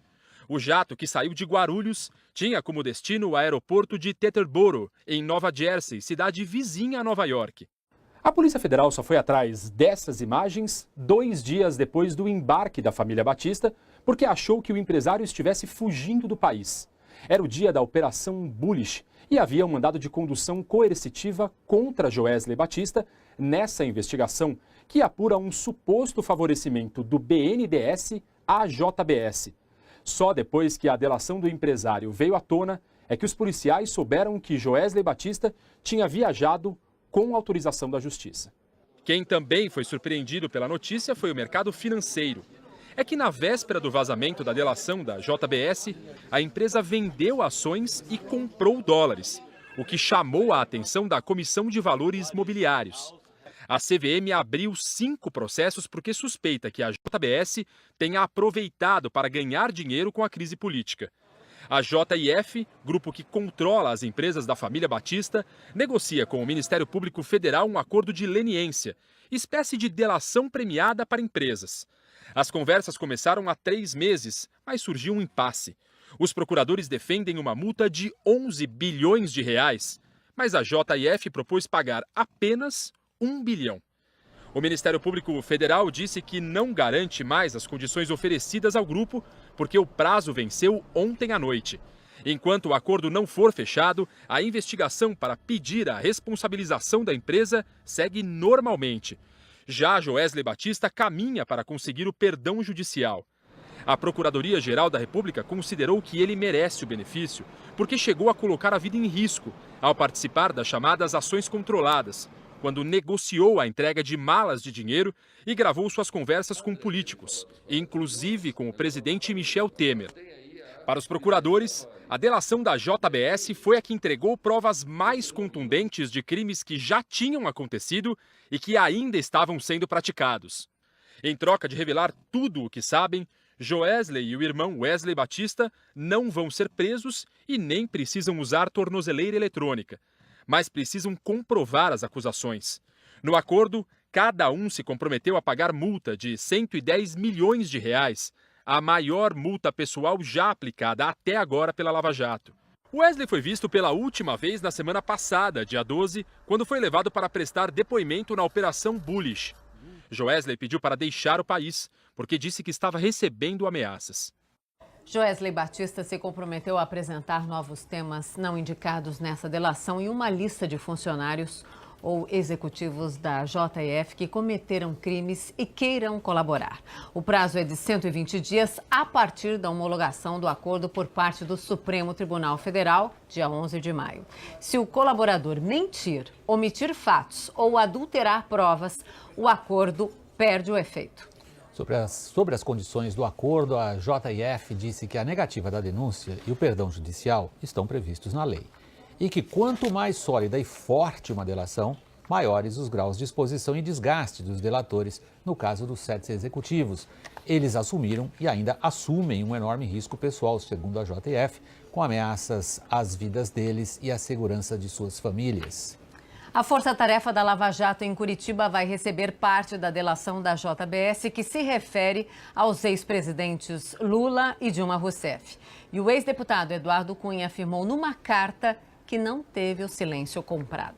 O jato, que saiu de Guarulhos, tinha como destino o aeroporto de Teterboro, em Nova Jersey, cidade vizinha a Nova York. A Polícia Federal só foi atrás dessas imagens 2 dias depois do embarque da família Batista, porque achou que o empresário estivesse fugindo do país. Era o dia da Operação Bullish e havia um mandado de condução coercitiva contra Joesley Batista nessa investigação, que apura um suposto favorecimento do BNDES à JBS. Só depois que a delação do empresário veio à tona é que os policiais souberam que Joesley Batista tinha viajado com autorização da Justiça. Quem também foi surpreendido pela notícia foi o mercado financeiro. É que na véspera do vazamento da delação da JBS, a empresa vendeu ações e comprou dólares, o que chamou a atenção da Comissão de Valores Mobiliários. A CVM abriu 5 processos porque suspeita que a JBS tenha aproveitado para ganhar dinheiro com a crise política. A JIF, grupo que controla as empresas da família Batista, negocia com o Ministério Público Federal um acordo de leniência, espécie de delação premiada para empresas. As conversas começaram há 3 meses, mas surgiu um impasse. Os procuradores defendem uma multa de 11 bilhões de reais, mas a JIF propôs pagar apenas 1 bilhão. O Ministério Público Federal disse que não garante mais as condições oferecidas ao grupo porque o prazo venceu ontem à noite. Enquanto o acordo não for fechado, a investigação para pedir a responsabilização da empresa segue normalmente. Já Joesley Batista caminha para conseguir o perdão judicial. A Procuradoria-Geral da República considerou que ele merece o benefício porque chegou a colocar a vida em risco ao participar das chamadas ações controladas, quando negociou a entrega de malas de dinheiro e gravou suas conversas com políticos, inclusive com o presidente Michel Temer. Para os procuradores, a delação da JBS foi a que entregou provas mais contundentes de crimes que já tinham acontecido e que ainda estavam sendo praticados. Em troca de revelar tudo o que sabem, Joesley e o irmão Wesley Batista não vão ser presos e nem precisam usar tornozeleira eletrônica, mas precisam comprovar as acusações. No acordo, cada um se comprometeu a pagar multa de 110 milhões de reais, a maior multa pessoal já aplicada até agora pela Lava Jato. Wesley foi visto pela última vez na semana passada, dia 12, quando foi levado para prestar depoimento na Operação Bullish. Joesley pediu para deixar o país, porque disse que estava recebendo ameaças. Joesley Batista se comprometeu a apresentar novos temas não indicados nessa delação e uma lista de funcionários ou executivos da JIF que cometeram crimes e queiram colaborar. O prazo é de 120 dias a partir da homologação do acordo por parte do Supremo Tribunal Federal, dia 11 de maio. Se o colaborador mentir, omitir fatos ou adulterar provas, o acordo perde o efeito. Sobre as condições do acordo, a JIF disse que a negativa da denúncia e o perdão judicial estão previstos na lei. E que quanto mais sólida e forte uma delação, maiores os graus de exposição e desgaste dos delatores, no caso dos 7 executivos. Eles assumiram e ainda assumem um enorme risco pessoal, segundo a JIF, com ameaças às vidas deles e à segurança de suas famílias. A Força-Tarefa da Lava Jato em Curitiba vai receber parte da delação da JBS que se refere aos ex-presidentes Lula e Dilma Rousseff. E o ex-deputado Eduardo Cunha afirmou numa carta que não teve o silêncio comprado.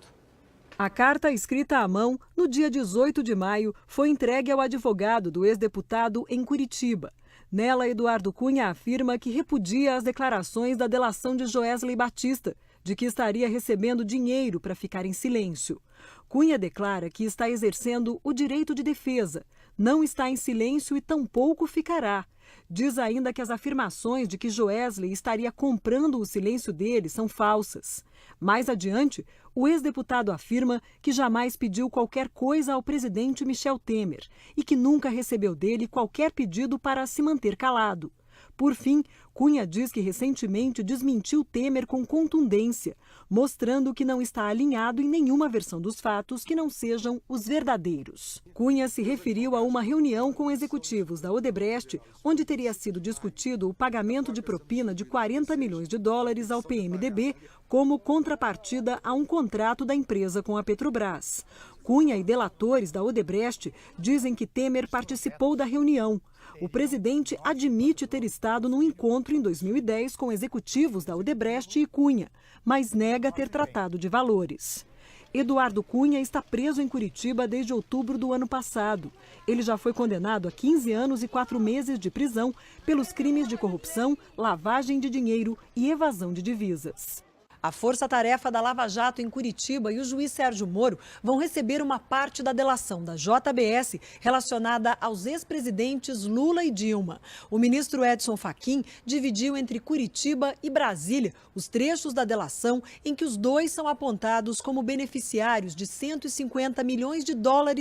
A carta, escrita à mão, no dia 18 de maio, foi entregue ao advogado do ex-deputado em Curitiba. Nela, Eduardo Cunha afirma que repudia as declarações da delação de Joesley Batista, de que estaria recebendo dinheiro para ficar em silêncio. Cunha declara que está exercendo o direito de defesa, não está em silêncio e tampouco ficará. Diz ainda que as afirmações de que Joesley estaria comprando o silêncio dele são falsas. Mais adiante, o ex-deputado afirma que jamais pediu qualquer coisa ao presidente Michel Temer e que nunca recebeu dele qualquer pedido para se manter calado. Por fim, Cunha diz que recentemente desmentiu Temer com contundência, mostrando que não está alinhado em nenhuma versão dos fatos que não sejam os verdadeiros. Cunha se referiu a uma reunião com executivos da Odebrecht, onde teria sido discutido o pagamento de propina de $40 milhões ao PMDB como contrapartida a um contrato da empresa com a Petrobras. Cunha e delatores da Odebrecht dizem que Temer participou da reunião. O presidente admite ter estado num encontro em 2010 com executivos da Odebrecht e Cunha, mas nega ter tratado de valores. Eduardo Cunha está preso em Curitiba desde outubro do ano passado. Ele já foi condenado a 15 anos e 4 meses de prisão pelos crimes de corrupção, lavagem de dinheiro e evasão de divisas. A força-tarefa da Lava Jato em Curitiba e o juiz Sérgio Moro vão receber uma parte da delação da JBS relacionada aos ex-presidentes Lula e Dilma. O ministro Edson Fachin dividiu entre Curitiba e Brasília os trechos da delação em que os dois são apontados como beneficiários de $150 milhões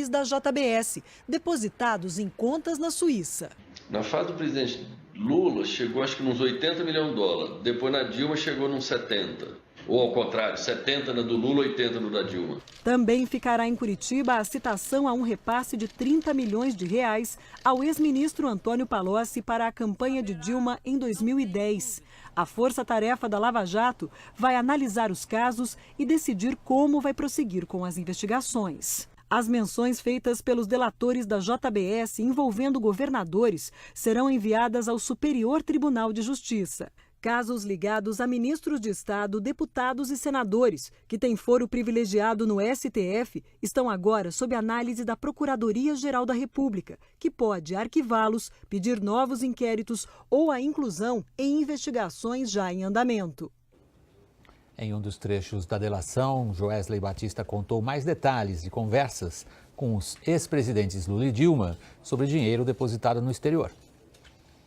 da JBS, depositados em contas na Suíça. Na fase do presidente Lula, chegou acho que nos $80 milhões. Depois na Dilma chegou nos 70. Ou ao contrário, 70 na do Lula, 80 no da Dilma. Também ficará em Curitiba a citação a um repasse de R$30 milhões ao ex-ministro Antônio Palocci para a campanha de Dilma em 2010. A força-tarefa da Lava Jato vai analisar os casos e decidir como vai prosseguir com as investigações. As menções feitas pelos delatores da JBS envolvendo governadores serão enviadas ao Superior Tribunal de Justiça. Casos ligados a ministros de Estado, deputados e senadores, que têm foro privilegiado no STF, estão agora sob análise da Procuradoria-Geral da República, que pode arquivá-los, pedir novos inquéritos ou a inclusão em investigações já em andamento. Em um dos trechos da delação, Joesley Batista contou mais detalhes de conversas com os ex-presidentes Lula e Dilma sobre dinheiro depositado no exterior.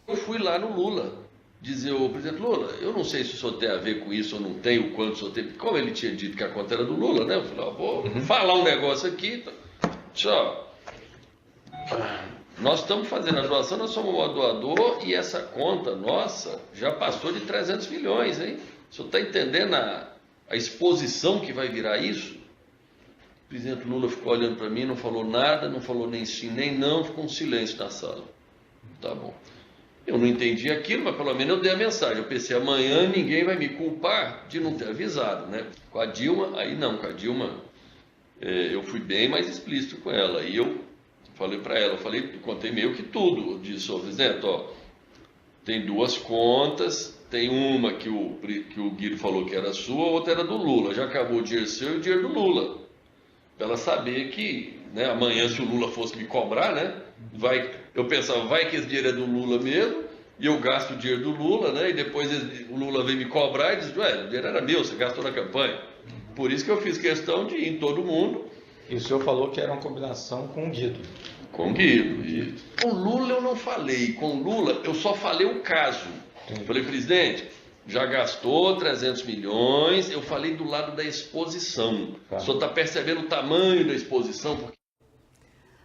Eu fui lá no Lula dizer, ô presidente Lula, eu não sei se o senhor tem a ver com isso ou não tem, o quanto o senhor tem. Como ele tinha dito que a conta era do Lula, né? Eu falei, vou falar um negócio aqui. Só, nós estamos fazendo a doação, nós somos um doador e essa conta nossa já passou de 300 milhões, hein? O senhor está entendendo a exposição que vai virar isso? O presidente Lula ficou olhando para mim, não falou nada, não falou nem sim, nem não, ficou um silêncio na sala. Tá bom. Eu não entendi aquilo, mas pelo menos eu dei a mensagem. Eu pensei, amanhã ninguém vai me culpar de não ter avisado, né? Com a Dilma, aí não, com a Dilma eu fui bem mais explícito com ela. E eu falei para ela, eu contei meio que tudo. Eu disse, ô presidente, ó, tem duas contas, tem uma que o Guido falou que era sua, a outra era do Lula. Já acabou o dinheiro seu e o dinheiro do Lula. Para ela saber que, né, amanhã se o Lula fosse me cobrar, né? Eu pensava, vai que esse dinheiro é do Lula mesmo, e eu gasto o dinheiro do Lula, né? E depois o Lula vem me cobrar e diz, ué, o dinheiro era meu, você gastou na campanha. Por isso que eu fiz questão de ir em todo mundo. E o senhor falou que era uma combinação com o Guido. Com o Guido. E com o Lula eu não falei, com o Lula eu só falei o caso. Falei, presidente, já gastou 300 milhões, eu falei do lado da exposição. Tá. O senhor está percebendo o tamanho da exposição?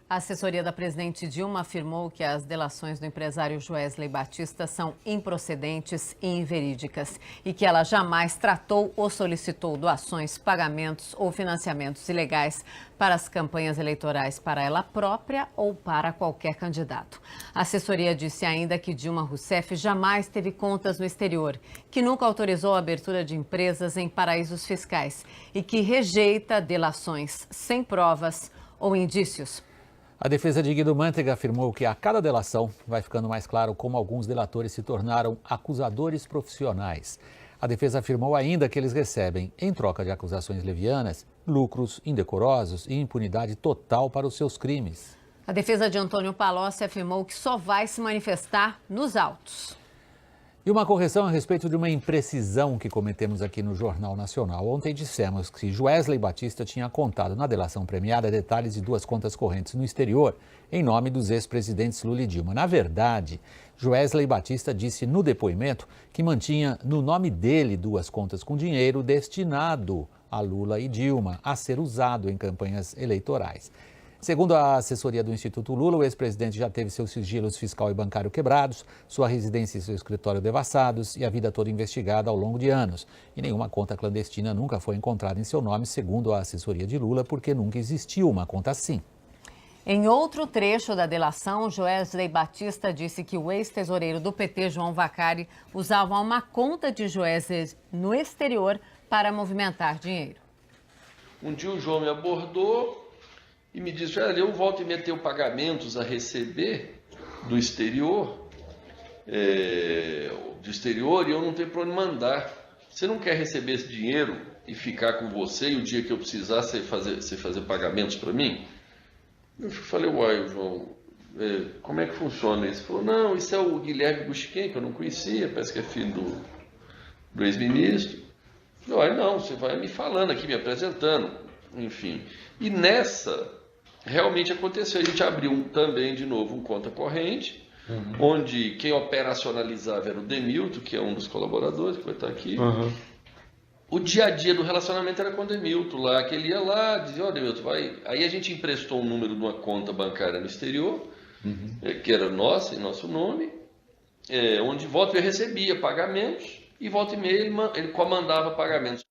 A assessoria da presidente Dilma afirmou que as delações do empresário Joesley Batista são improcedentes e inverídicas e que ela jamais tratou ou solicitou doações, pagamentos ou financiamentos ilegais para as campanhas eleitorais para ela própria ou para qualquer candidato. A assessoria disse ainda que Dilma Rousseff jamais teve contas no exterior, que nunca autorizou a abertura de empresas em paraísos fiscais e que rejeita delações sem provas ou indícios. A defesa de Guido Mantega afirmou que a cada delação vai ficando mais claro como alguns delatores se tornaram acusadores profissionais. A defesa afirmou ainda que eles recebem, em troca de acusações levianas, lucros indecorosos e impunidade total para os seus crimes. A defesa de Antônio Palocci afirmou que só vai se manifestar nos autos. E uma correção a respeito de uma imprecisão que cometemos aqui no Jornal Nacional. Ontem dissemos que Joesley Batista tinha contado na delação premiada detalhes de 2 contas correntes no exterior, em nome dos ex-presidentes Lula e Dilma. Na verdade, Joesley Batista disse no depoimento que mantinha no nome dele 2 contas com dinheiro destinado a Lula e Dilma, a ser usado em campanhas eleitorais. Segundo a assessoria do Instituto Lula, o ex-presidente já teve seus sigilos fiscal e bancário quebrados, sua residência e seu escritório devassados e a vida toda investigada ao longo de anos. E nenhuma conta clandestina nunca foi encontrada em seu nome, segundo a assessoria de Lula, porque nunca existiu uma conta assim. Em outro trecho da delação, Joesley Batista disse que o ex-tesoureiro do PT, João Vacari, usava uma conta de Joesley no exterior para movimentar dinheiro. Um dia o João me abordou e me disse: olha, eu volto e meter pagamentos a receber do exterior, e eu não tenho para onde mandar. Você não quer receber esse dinheiro e ficar com você e o dia que eu precisar você fazer pagamentos para mim? Eu falei: uai, João, como é que funciona isso? Ele falou: não, isso é o Guilherme Gushiken, que eu não conhecia, parece que é filho do ex-ministro. Eu falei: não, você vai me falando aqui, me apresentando, enfim. E nessa, realmente aconteceu. A gente abriu também, de novo, conta corrente, onde quem operacionalizava era o Demilton, que é um dos colaboradores, que vai estar aqui. O dia a dia do relacionamento era com o Demilton lá, que ele ia lá, dizia: ó, Demilton, vai. Aí a gente emprestou um número de uma conta bancária no exterior, que era nossa, em nosso nome, onde volta e recebia pagamentos, e volta e meia ele comandava pagamentos.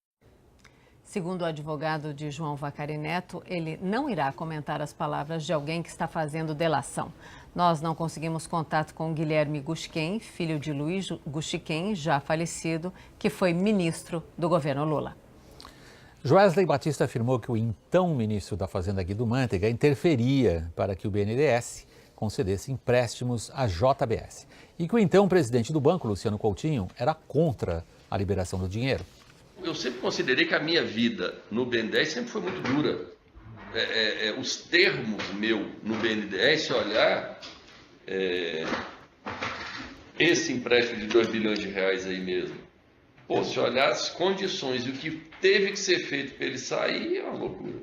Segundo o advogado de João Vacari Neto, ele não irá comentar as palavras de alguém que está fazendo delação. Nós não conseguimos contato com Guilherme Gushiken, filho de Luiz Gushiken, já falecido, que foi ministro do governo Lula. Joesley Batista afirmou que o então ministro da Fazenda, Guido Mantega, interferia para que o BNDES concedesse empréstimos à JBS e que o então presidente do banco, Luciano Coutinho, era contra a liberação do dinheiro. Eu sempre considerei que a minha vida no BNDES sempre foi muito dura. Os termos meu no BNDES, se olhar, esse empréstimo de 2 bilhões de reais aí mesmo, pô, se olhar as condições e o que teve que ser feito para ele sair, é uma loucura.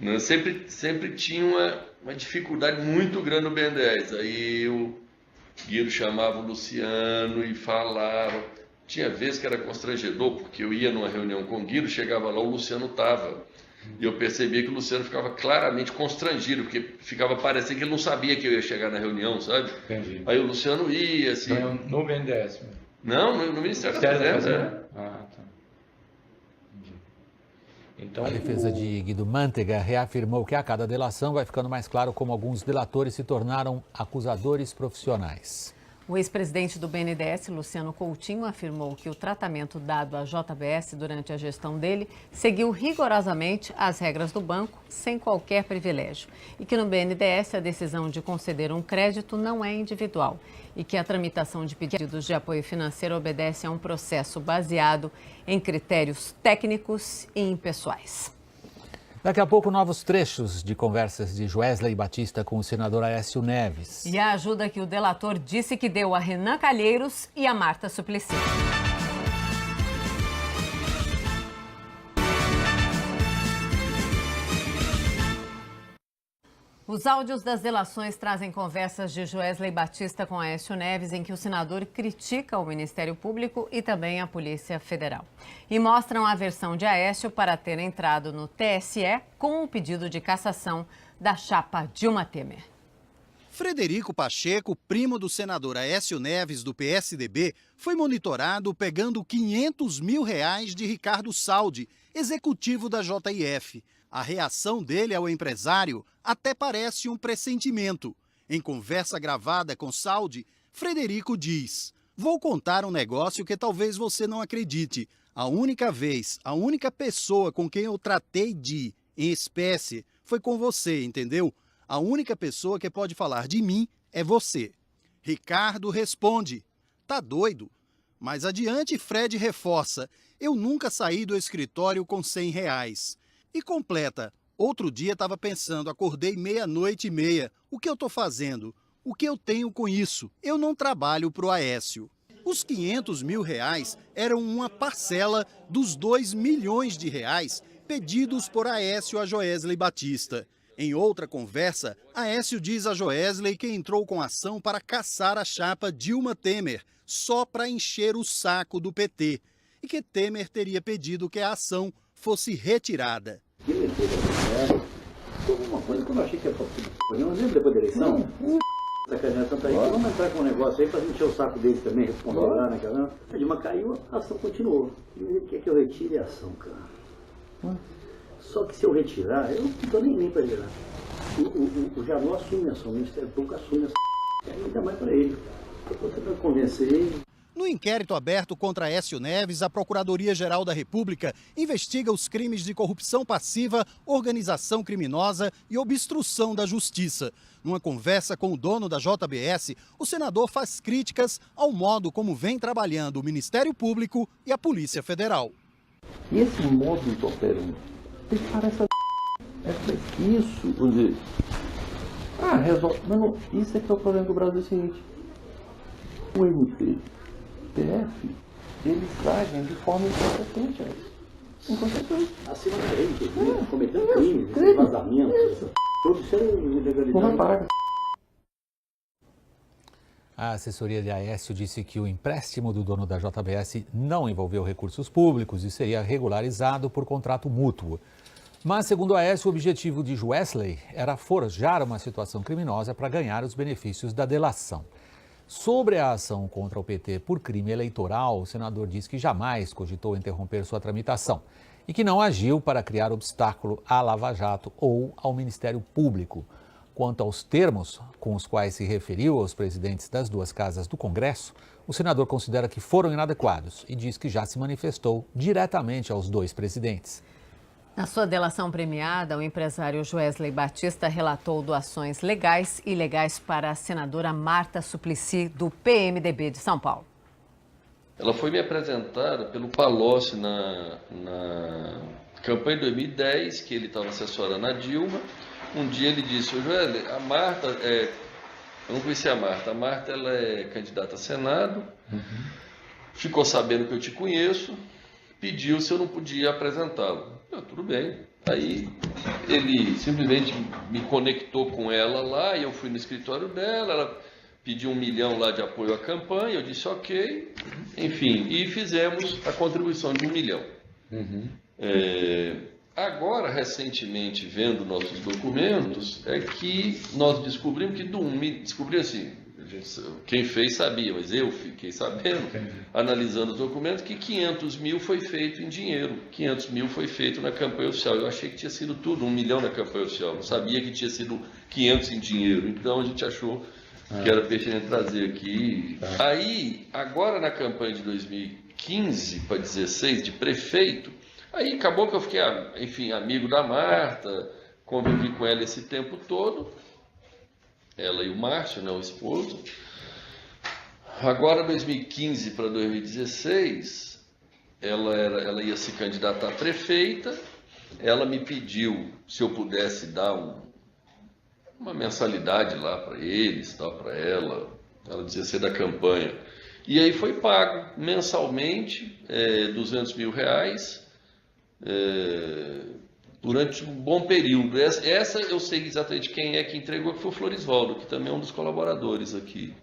Eu sempre tinha uma dificuldade muito grande no BNDES. Aí o Guido chamava o Luciano e falava. Tinha vezes que era constrangedor, porque eu ia numa reunião com o Guido, chegava lá, o Luciano estava. E eu percebia que o Luciano ficava claramente constrangido, porque ficava parecendo que ele não sabia que eu ia chegar na reunião, sabe? Entendi. Aí o Luciano ia, assim... No BNDES? Não, no Ministério da Fazenda. Ah, tá. Entendi. Então, A defesa de Guido Mantega reafirmou que a cada delação vai ficando mais claro como alguns delatores se tornaram acusadores profissionais. O ex-presidente do BNDES, Luciano Coutinho, afirmou que o tratamento dado à JBS durante a gestão dele seguiu rigorosamente as regras do banco, sem qualquer privilégio. E que no BNDES a decisão de conceder um crédito não é individual. E que a tramitação de pedidos de apoio financeiro obedece a um processo baseado em critérios técnicos e impessoais. Daqui a pouco, novos trechos de conversas de Joesley Batista com o senador Aécio Neves. E a ajuda que o delator disse que deu a Renan Calheiros e a Marta Suplicy. Os áudios das delações trazem conversas de Joesley Batista com Aécio Neves, em que o senador critica o Ministério Público e também a Polícia Federal. E mostram a versão de Aécio para ter entrado no TSE com o pedido de cassação da chapa Dilma Temer. Frederico Pacheco, primo do senador Aécio Neves, do PSDB, foi monitorado pegando R$500 mil de Ricardo Saldi, executivo da JIF. A reação dele ao empresário até parece um pressentimento. Em conversa gravada com Saldi, Frederico diz: "Vou contar um negócio que talvez você não acredite. A única vez, a única pessoa com quem eu tratei em espécie foi com você, entendeu? A única pessoa que pode falar de mim é você." Ricardo responde: "Tá doido?" Mais adiante, Fred reforça: "Eu nunca saí do escritório com R$100. E completa: "Outro dia estava pensando, acordei 00:30. O que eu estou fazendo? O que eu tenho com isso? Eu não trabalho pro Aécio." O Os R$500 mil eram uma parcela dos R$2 milhões pedidos por Aécio a Joesley Batista. Em outra conversa, Aécio diz a Joesley que entrou com ação para caçar a chapa Dilma Temer, só para encher o saco do PT, e que Temer teria pedido que a ação fosse retirada. Uma coisa que eu não achei que ia fazer. Eu não lembro depois da eleição. Vamos entrar com um negócio aí para encher o saco dele também, responder lá, né, cara? A Dilma caiu, a ação continuou. Ele quer que eu retire a ação, cara. Só que se eu retirar, eu não estou nem para retirar. O Janot assume a ação, o Ministério Público assume a ação. Ainda mais para ele. Eu estou tentando convencer ele. No inquérito aberto contra Aécio Neves, a Procuradoria-Geral da República investiga os crimes de corrupção passiva, organização criminosa e obstrução da justiça. Numa conversa com o dono da JBS, o senador faz críticas ao modo como vem trabalhando o Ministério Público e a Polícia Federal. E esse modo de operando, ele parece isso, vamos dizer, resolve. Não, isso é que é o problema do Brasil, é o seguinte, o MP, PF, eles agem de forma incompetente. Incompetente. Acima da lei, cometendo crimes, vazamentos, tudo isso é ilegalidade. Não vai parar. A assessoria de Aécio disse que o empréstimo do dono da JBS não envolveu recursos públicos e seria regularizado por contrato mútuo. Mas, segundo Aécio, o objetivo de Joesley era forjar uma situação criminosa para ganhar os benefícios da delação. Sobre a ação contra o PT por crime eleitoral, o senador diz que jamais cogitou interromper sua tramitação e que não agiu para criar obstáculo à Lava Jato ou ao Ministério Público. Quanto aos termos com os quais se referiu aos presidentes das duas casas do Congresso, o senador considera que foram inadequados e diz que já se manifestou diretamente aos dois presidentes. Na sua delação premiada, o empresário Joesley Batista relatou doações legais e ilegais para a senadora Marta Suplicy, do PMDB de São Paulo. Ela foi me apresentada pelo Palocci na campanha de 2010, que ele estava assessorando a Dilma. Um dia ele disse: Joesley, a Marta, eu não conhecia a Marta ela é candidata a Senado, ficou sabendo que eu te conheço, pediu se eu não podia apresentá-lo. Tudo bem. Aí ele simplesmente me conectou com ela lá, e eu fui no escritório dela, ela pediu 1 milhão lá de apoio à campanha, eu disse ok, enfim, e fizemos a contribuição de 1 milhão. Agora, recentemente, vendo nossos documentos, é que nós descobrimos que descobri assim, quem fez sabia, mas eu fiquei sabendo, analisando os documentos, que 500 mil foi feito em dinheiro, 500 mil foi feito na campanha oficial. Eu achei que tinha sido tudo, 1 milhão na campanha oficial, não sabia que tinha sido 500 em dinheiro, então a gente achou que era pertinente trazer aqui. Aí, agora na campanha de 2015 para 2016, de prefeito, aí acabou que eu fiquei, enfim, amigo da Marta, convivi com ela esse tempo todo, ela e o Márcio, né, o esposo. Agora, 2015 para 2016, ela ia se candidatar a prefeita, ela me pediu se eu pudesse dar uma mensalidade lá para eles, tal, para ela dizia ser da campanha. E aí foi pago mensalmente, 200 mil reais, durante um bom período. Essa eu sei exatamente quem é que entregou, que foi o Florisvaldo, que também é um dos colaboradores aqui.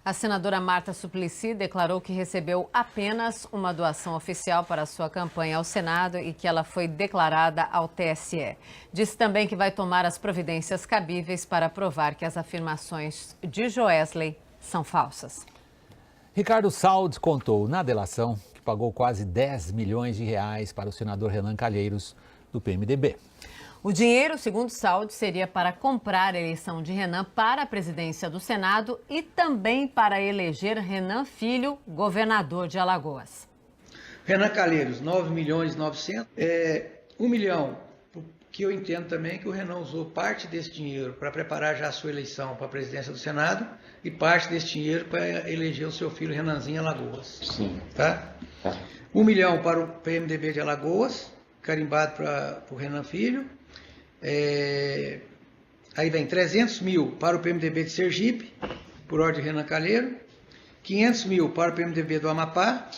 A senadora Marta Suplicy declarou que recebeu apenas uma doação oficial para a sua campanha ao Senado e que ela foi declarada ao TSE. Disse também que vai tomar as providências cabíveis para provar que as afirmações de Joesley são falsas. Ricardo Salles contou na delação que pagou quase 10 milhões de reais para o senador Renan Calheiros, do PMDB. O dinheiro, segundo Salles, seria para comprar a eleição de Renan para a presidência do Senado e também para eleger Renan Filho, governador de Alagoas. Renan Calheiros, 9 milhões e 900. 1 milhão, que eu entendo também que o Renan usou parte desse dinheiro para preparar já a sua eleição para a presidência do Senado e parte desse dinheiro para eleger o seu filho Renanzinho em Alagoas. Sim. Tá? 1 milhão para o PMDB de Alagoas, carimbado para o Renan Filho. Aí vem 300 mil para o PMDB de Sergipe, por ordem de Renan Calheiro, 500 mil para o PMDB do Amapá,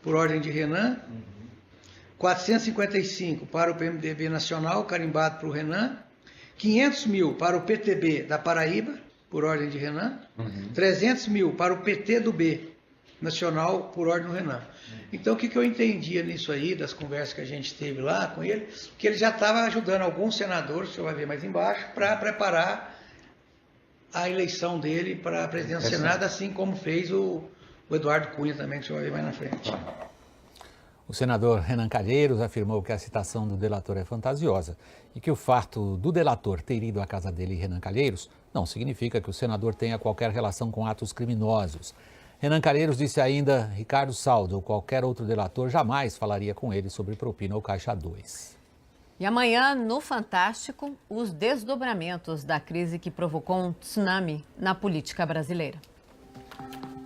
por ordem de Renan. 455 para o PMDB nacional, carimbado para o Renan. 500 mil para o PTB da Paraíba, por ordem de Renan. 300 mil para o PT do B nacional, por ordem do Renan. Então, o que eu entendia nisso aí, das conversas que a gente teve lá com ele, que ele já estava ajudando alguns senadores, o senhor vai ver mais embaixo, para preparar a eleição dele para a presidência do Senado, assim como fez o Eduardo Cunha também, que o senhor vai ver mais na frente. O senador Renan Calheiros afirmou que a citação do delator é fantasiosa e que o fato do delator ter ido à casa dele, Renan Calheiros, não significa que o senador tenha qualquer relação com atos criminosos. Renan Calheiros disse ainda, Ricardo Saldo ou qualquer outro delator jamais falaria com ele sobre propina ou caixa 2. E amanhã, no Fantástico, os desdobramentos da crise que provocou um tsunami na política brasileira.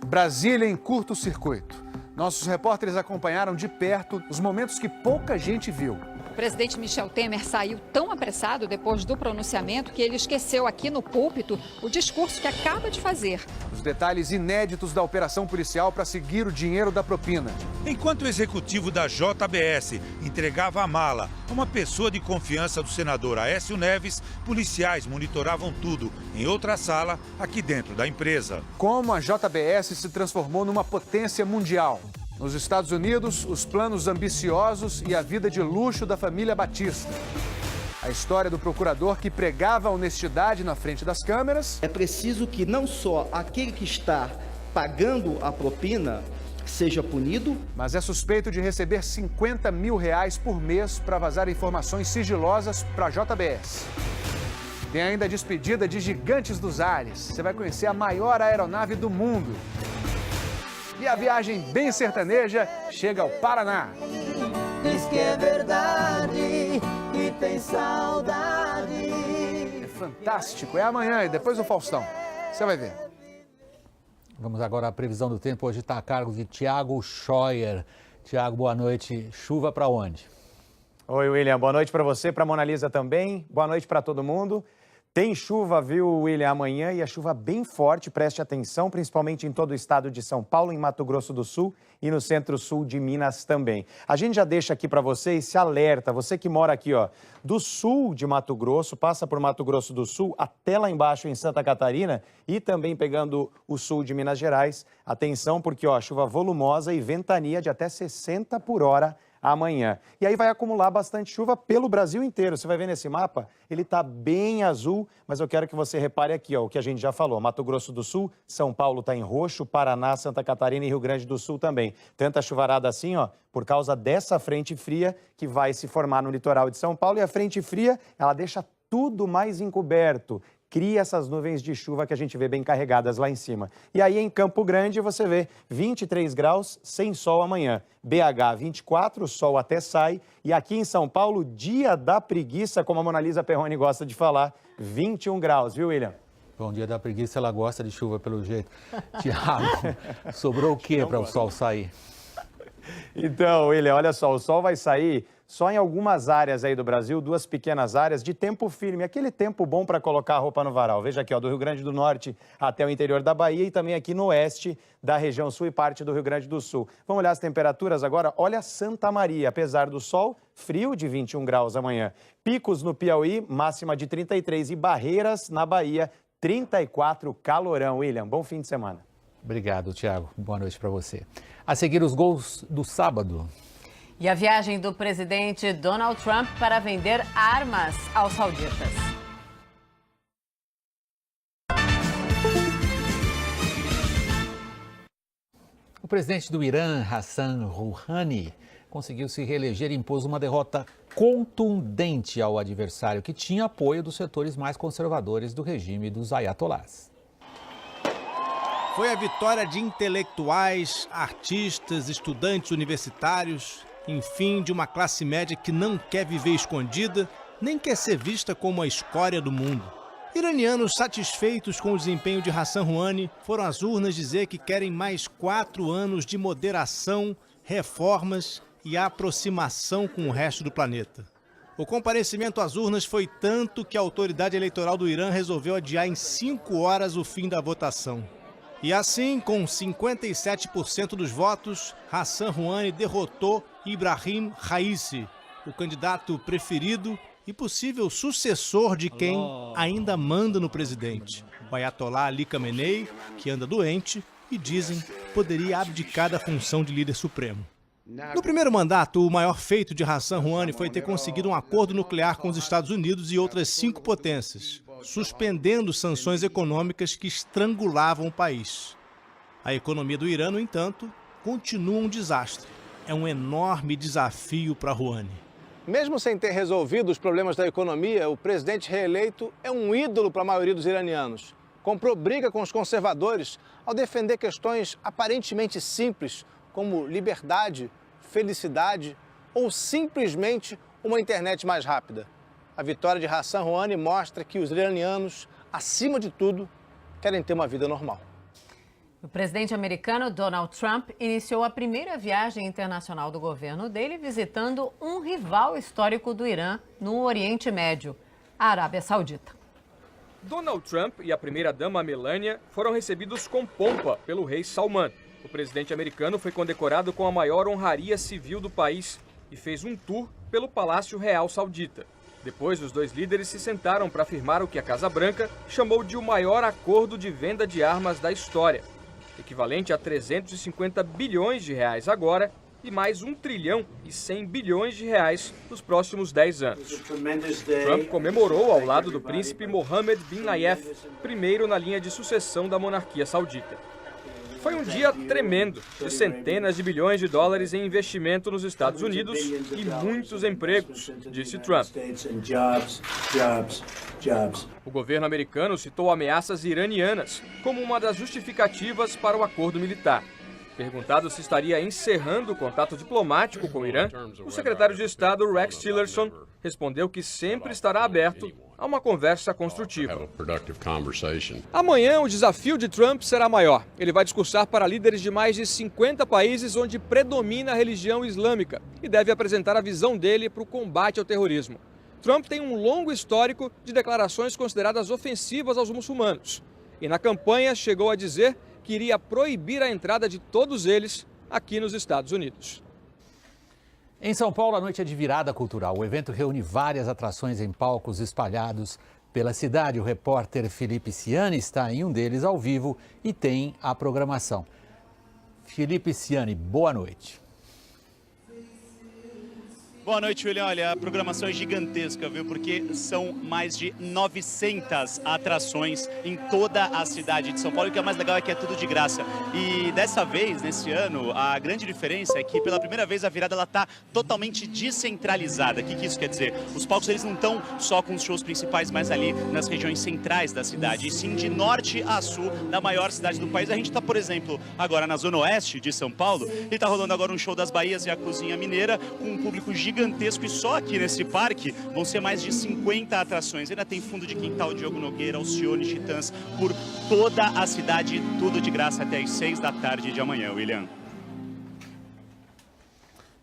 Brasília em curto-circuito. Nossos repórteres acompanharam de perto os momentos que pouca gente viu. O presidente Michel Temer saiu tão apressado depois do pronunciamento que ele esqueceu aqui no púlpito o discurso que acaba de fazer. Os detalhes inéditos da operação policial para seguir o dinheiro da propina. Enquanto o executivo da JBS entregava a mala a uma pessoa de confiança do senador Aécio Neves, policiais monitoravam tudo em outra sala aqui dentro da empresa. Como a JBS se transformou numa potência mundial. Nos Estados Unidos, os planos ambiciosos e a vida de luxo da família Batista. A história do procurador que pregava a honestidade na frente das câmeras. É preciso que não só aquele que está pagando a propina seja punido, mas é suspeito de receber R$50 mil por mês para vazar informações sigilosas para a JBS. Tem ainda a despedida de gigantes dos ares. Você vai conhecer a maior aeronave do mundo. E a viagem bem sertaneja chega ao Paraná. Diz que é verdade e tem saudade. É fantástico, é amanhã e depois o Faustão. Você vai ver. Vamos agora à previsão do tempo. Hoje está a cargo de Tiago Scheuer. Tiago, boa noite. Chuva para onde? Oi, William. Boa noite para você, para a Mona Lisa também. Boa noite para todo mundo. Tem chuva, viu, William, amanhã, e a chuva bem forte, preste atenção, principalmente em todo o estado de São Paulo, em Mato Grosso do Sul e no centro-sul de Minas também. A gente já deixa aqui para você esse alerta, você que mora aqui, ó, do sul de Mato Grosso, passa por Mato Grosso do Sul, até lá embaixo em Santa Catarina e também pegando o sul de Minas Gerais. Atenção, porque, ó, chuva volumosa e ventania de até 60 por hora amanhã. E aí vai acumular bastante chuva pelo Brasil inteiro. Você vai ver nesse mapa, ele está bem azul, mas eu quero que você repare aqui, ó, o que a gente já falou. Mato Grosso do Sul, São Paulo está em roxo, Paraná, Santa Catarina e Rio Grande do Sul também. Tanta chuvarada assim, ó, por causa dessa frente fria que vai se formar no litoral de São Paulo. E a frente fria, ela deixa tudo mais encoberto. Cria essas nuvens de chuva que a gente vê bem carregadas lá em cima. E aí em Campo Grande você vê 23 graus sem sol amanhã. BH 24, o sol até sai. E aqui em São Paulo, dia da preguiça, como a Mona Lisa Perrone gosta de falar, 21 graus, viu, William? Bom, dia da preguiça, ela gosta de chuva pelo jeito. Tiago, sobrou o que para o sol sair? Então, William, olha só, o sol vai sair só em algumas áreas aí do Brasil, 2 pequenas áreas de tempo firme, aquele tempo bom para colocar a roupa no varal. Veja aqui, ó, do Rio Grande do Norte até o interior da Bahia e também aqui no oeste da região sul e parte do Rio Grande do Sul. Vamos olhar as temperaturas agora? Olha Santa Maria, apesar do sol, frio de 21 graus amanhã. Picos no Piauí, máxima de 33 e Barreiras na Bahia, 34, calorão. William, bom fim de semana. Obrigado, Tiago. Boa noite para você. A seguir, os gols do sábado. E a viagem do presidente Donald Trump para vender armas aos sauditas. O presidente do Irã, Hassan Rouhani, conseguiu se reeleger e impôs uma derrota contundente ao adversário, que tinha apoio dos setores mais conservadores do regime dos ayatolás. Foi a vitória de intelectuais, artistas, estudantes universitários, enfim, de uma classe média que não quer viver escondida, nem quer ser vista como a escória do mundo. Iranianos satisfeitos com o desempenho de Hassan Rouhani foram às urnas dizer que querem mais 4 anos de moderação, reformas e aproximação com o resto do planeta. O comparecimento às urnas foi tanto que a autoridade eleitoral do Irã resolveu adiar em 5 horas o fim da votação. E assim, com 57% dos votos, Hassan Rouhani derrotou Ibrahim Raisi, o candidato preferido e possível sucessor de quem ainda manda no presidente. O Ayatollah Ali Khamenei, que anda doente e dizem poderia abdicar da função de líder supremo. No primeiro mandato, o maior feito de Hassan Rouhani foi ter conseguido um acordo nuclear com os Estados Unidos e outras 5 potências, suspendendo sanções econômicas que estrangulavam o país. A economia do Irã, no entanto, continua um desastre. É um enorme desafio para Rouhani. Mesmo sem ter resolvido os problemas da economia, o presidente reeleito é um ídolo para a maioria dos iranianos. Comprou briga com os conservadores ao defender questões aparentemente simples, como liberdade, felicidade ou simplesmente uma internet mais rápida. A vitória de Hassan Rouhani mostra que os iranianos, acima de tudo, querem ter uma vida normal. O presidente americano Donald Trump iniciou a primeira viagem internacional do governo dele visitando um rival histórico do Irã no Oriente Médio, a Arábia Saudita. Donald Trump e a primeira-dama Melania foram recebidos com pompa pelo rei Salman. O presidente americano foi condecorado com a maior honraria civil do país e fez um tour pelo Palácio Real Saudita. Depois, os dois líderes se sentaram para firmar o que a Casa Branca chamou de o maior acordo de venda de armas da história, equivalente a 350 bilhões de reais agora e mais 1 trilhão e 100 bilhões de reais nos próximos 10 anos. Trump comemorou ao lado do príncipe Mohammed bin Nayef, primeiro na linha de sucessão da monarquia saudita. Foi um dia tremendo, de centenas de bilhões de dólares em investimento nos Estados Unidos e muitos empregos, disse Trump. O governo americano citou ameaças iranianas como uma das justificativas para o acordo militar. Perguntado se estaria encerrando o contato diplomático com o Irã, o secretário de Estado Rex Tillerson respondeu que sempre estará aberto a uma conversa construtiva. Amanhã, o desafio de Trump será maior. Ele vai discursar para líderes de mais de 50 países onde predomina a religião islâmica e deve apresentar a visão dele para o combate ao terrorismo. Trump tem um longo histórico de declarações consideradas ofensivas aos muçulmanos. E na campanha chegou a dizer que iria proibir a entrada de todos eles aqui nos Estados Unidos. Em São Paulo, a noite é de virada cultural. O evento reúne várias atrações em palcos espalhados pela cidade. O repórter Felipe Ciani está em um deles ao vivo e tem a programação. Felipe Ciani, boa noite. Boa noite, William. Olha, a programação é gigantesca, viu? Porque são mais de 900 atrações em toda a cidade de São Paulo. E o que é mais legal é que é tudo de graça. E dessa vez, nesse ano, a grande diferença é que pela primeira vez a virada está totalmente descentralizada. O que isso quer dizer? Os palcos eles não estão só com os shows principais, mas ali nas regiões centrais da cidade. E sim de norte a sul, na maior cidade do país. A gente está, por exemplo, agora na zona oeste de São Paulo. E está rolando agora um show das Bahias e a Cozinha Mineira com um público gigantesco, e só aqui nesse parque vão ser mais de 50 atrações. Ainda tem fundo de quintal, Diogo Nogueira, Alcione, Titãs, por toda a cidade, tudo de graça até às 6 da tarde de amanhã, William.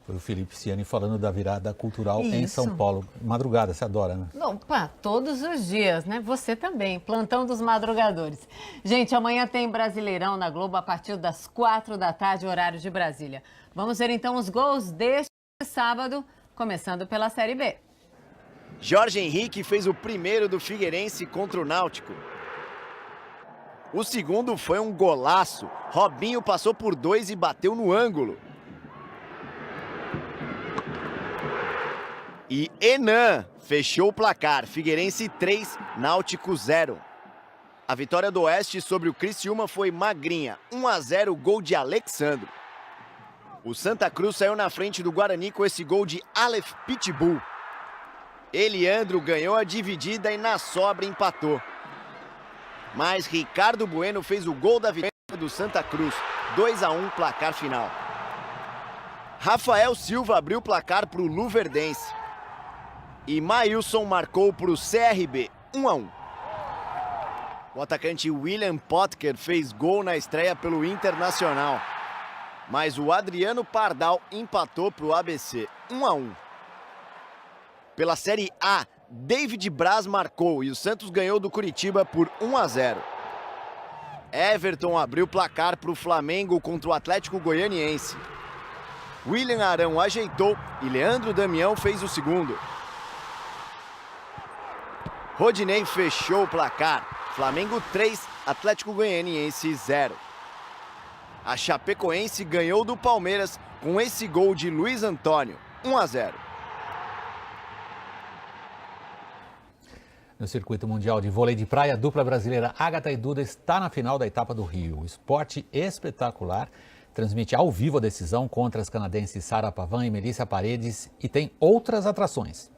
Foi o Felipe Ciani falando da virada cultural em São Paulo. Madrugada, você adora, né? Opa, todos os dias, né? Você também, plantão dos madrugadores. Gente, amanhã tem Brasileirão na Globo a partir das 4 da tarde, horário de Brasília. Vamos ver então os gols deste sábado, começando pela Série B. Jorge Henrique fez o primeiro do Figueirense contra o Náutico. O segundo foi um golaço. Robinho passou por 2 e bateu no ângulo. E Enan fechou o placar. Figueirense 3, Náutico 0. A vitória do Oeste sobre o Criciúma foi magrinha. 1-0, gol de Alexandro. O Santa Cruz saiu na frente do Guarani com esse gol de Aleph Pitbull. Eliandro ganhou a dividida e na sobra empatou. Mas Ricardo Bueno fez o gol da vitória do Santa Cruz. 2-1, placar final. Rafael Silva abriu o placar para o Luverdense. E Maílson marcou para o CRB, 1-1. O atacante William Potker fez gol na estreia pelo Internacional. Mas o Adriano Pardal empatou para o ABC, 1-1. Pela Série A, David Braz marcou e o Santos ganhou do Curitiba por 1-0. Everton abriu o placar para o Flamengo contra o Atlético Goianiense. William Arão ajeitou e Leandro Damião fez o segundo. Rodinei fechou o placar. Flamengo 3, Atlético Goianiense 0. A Chapecoense ganhou do Palmeiras com esse gol de Luiz Antônio, 1-0. No circuito mundial de vôlei de praia, a dupla brasileira Agatha e Duda está na final da etapa do Rio. O Esporte Espetacular transmite ao vivo a decisão contra as canadenses Sara Pavan e Melissa Paredes e tem outras atrações.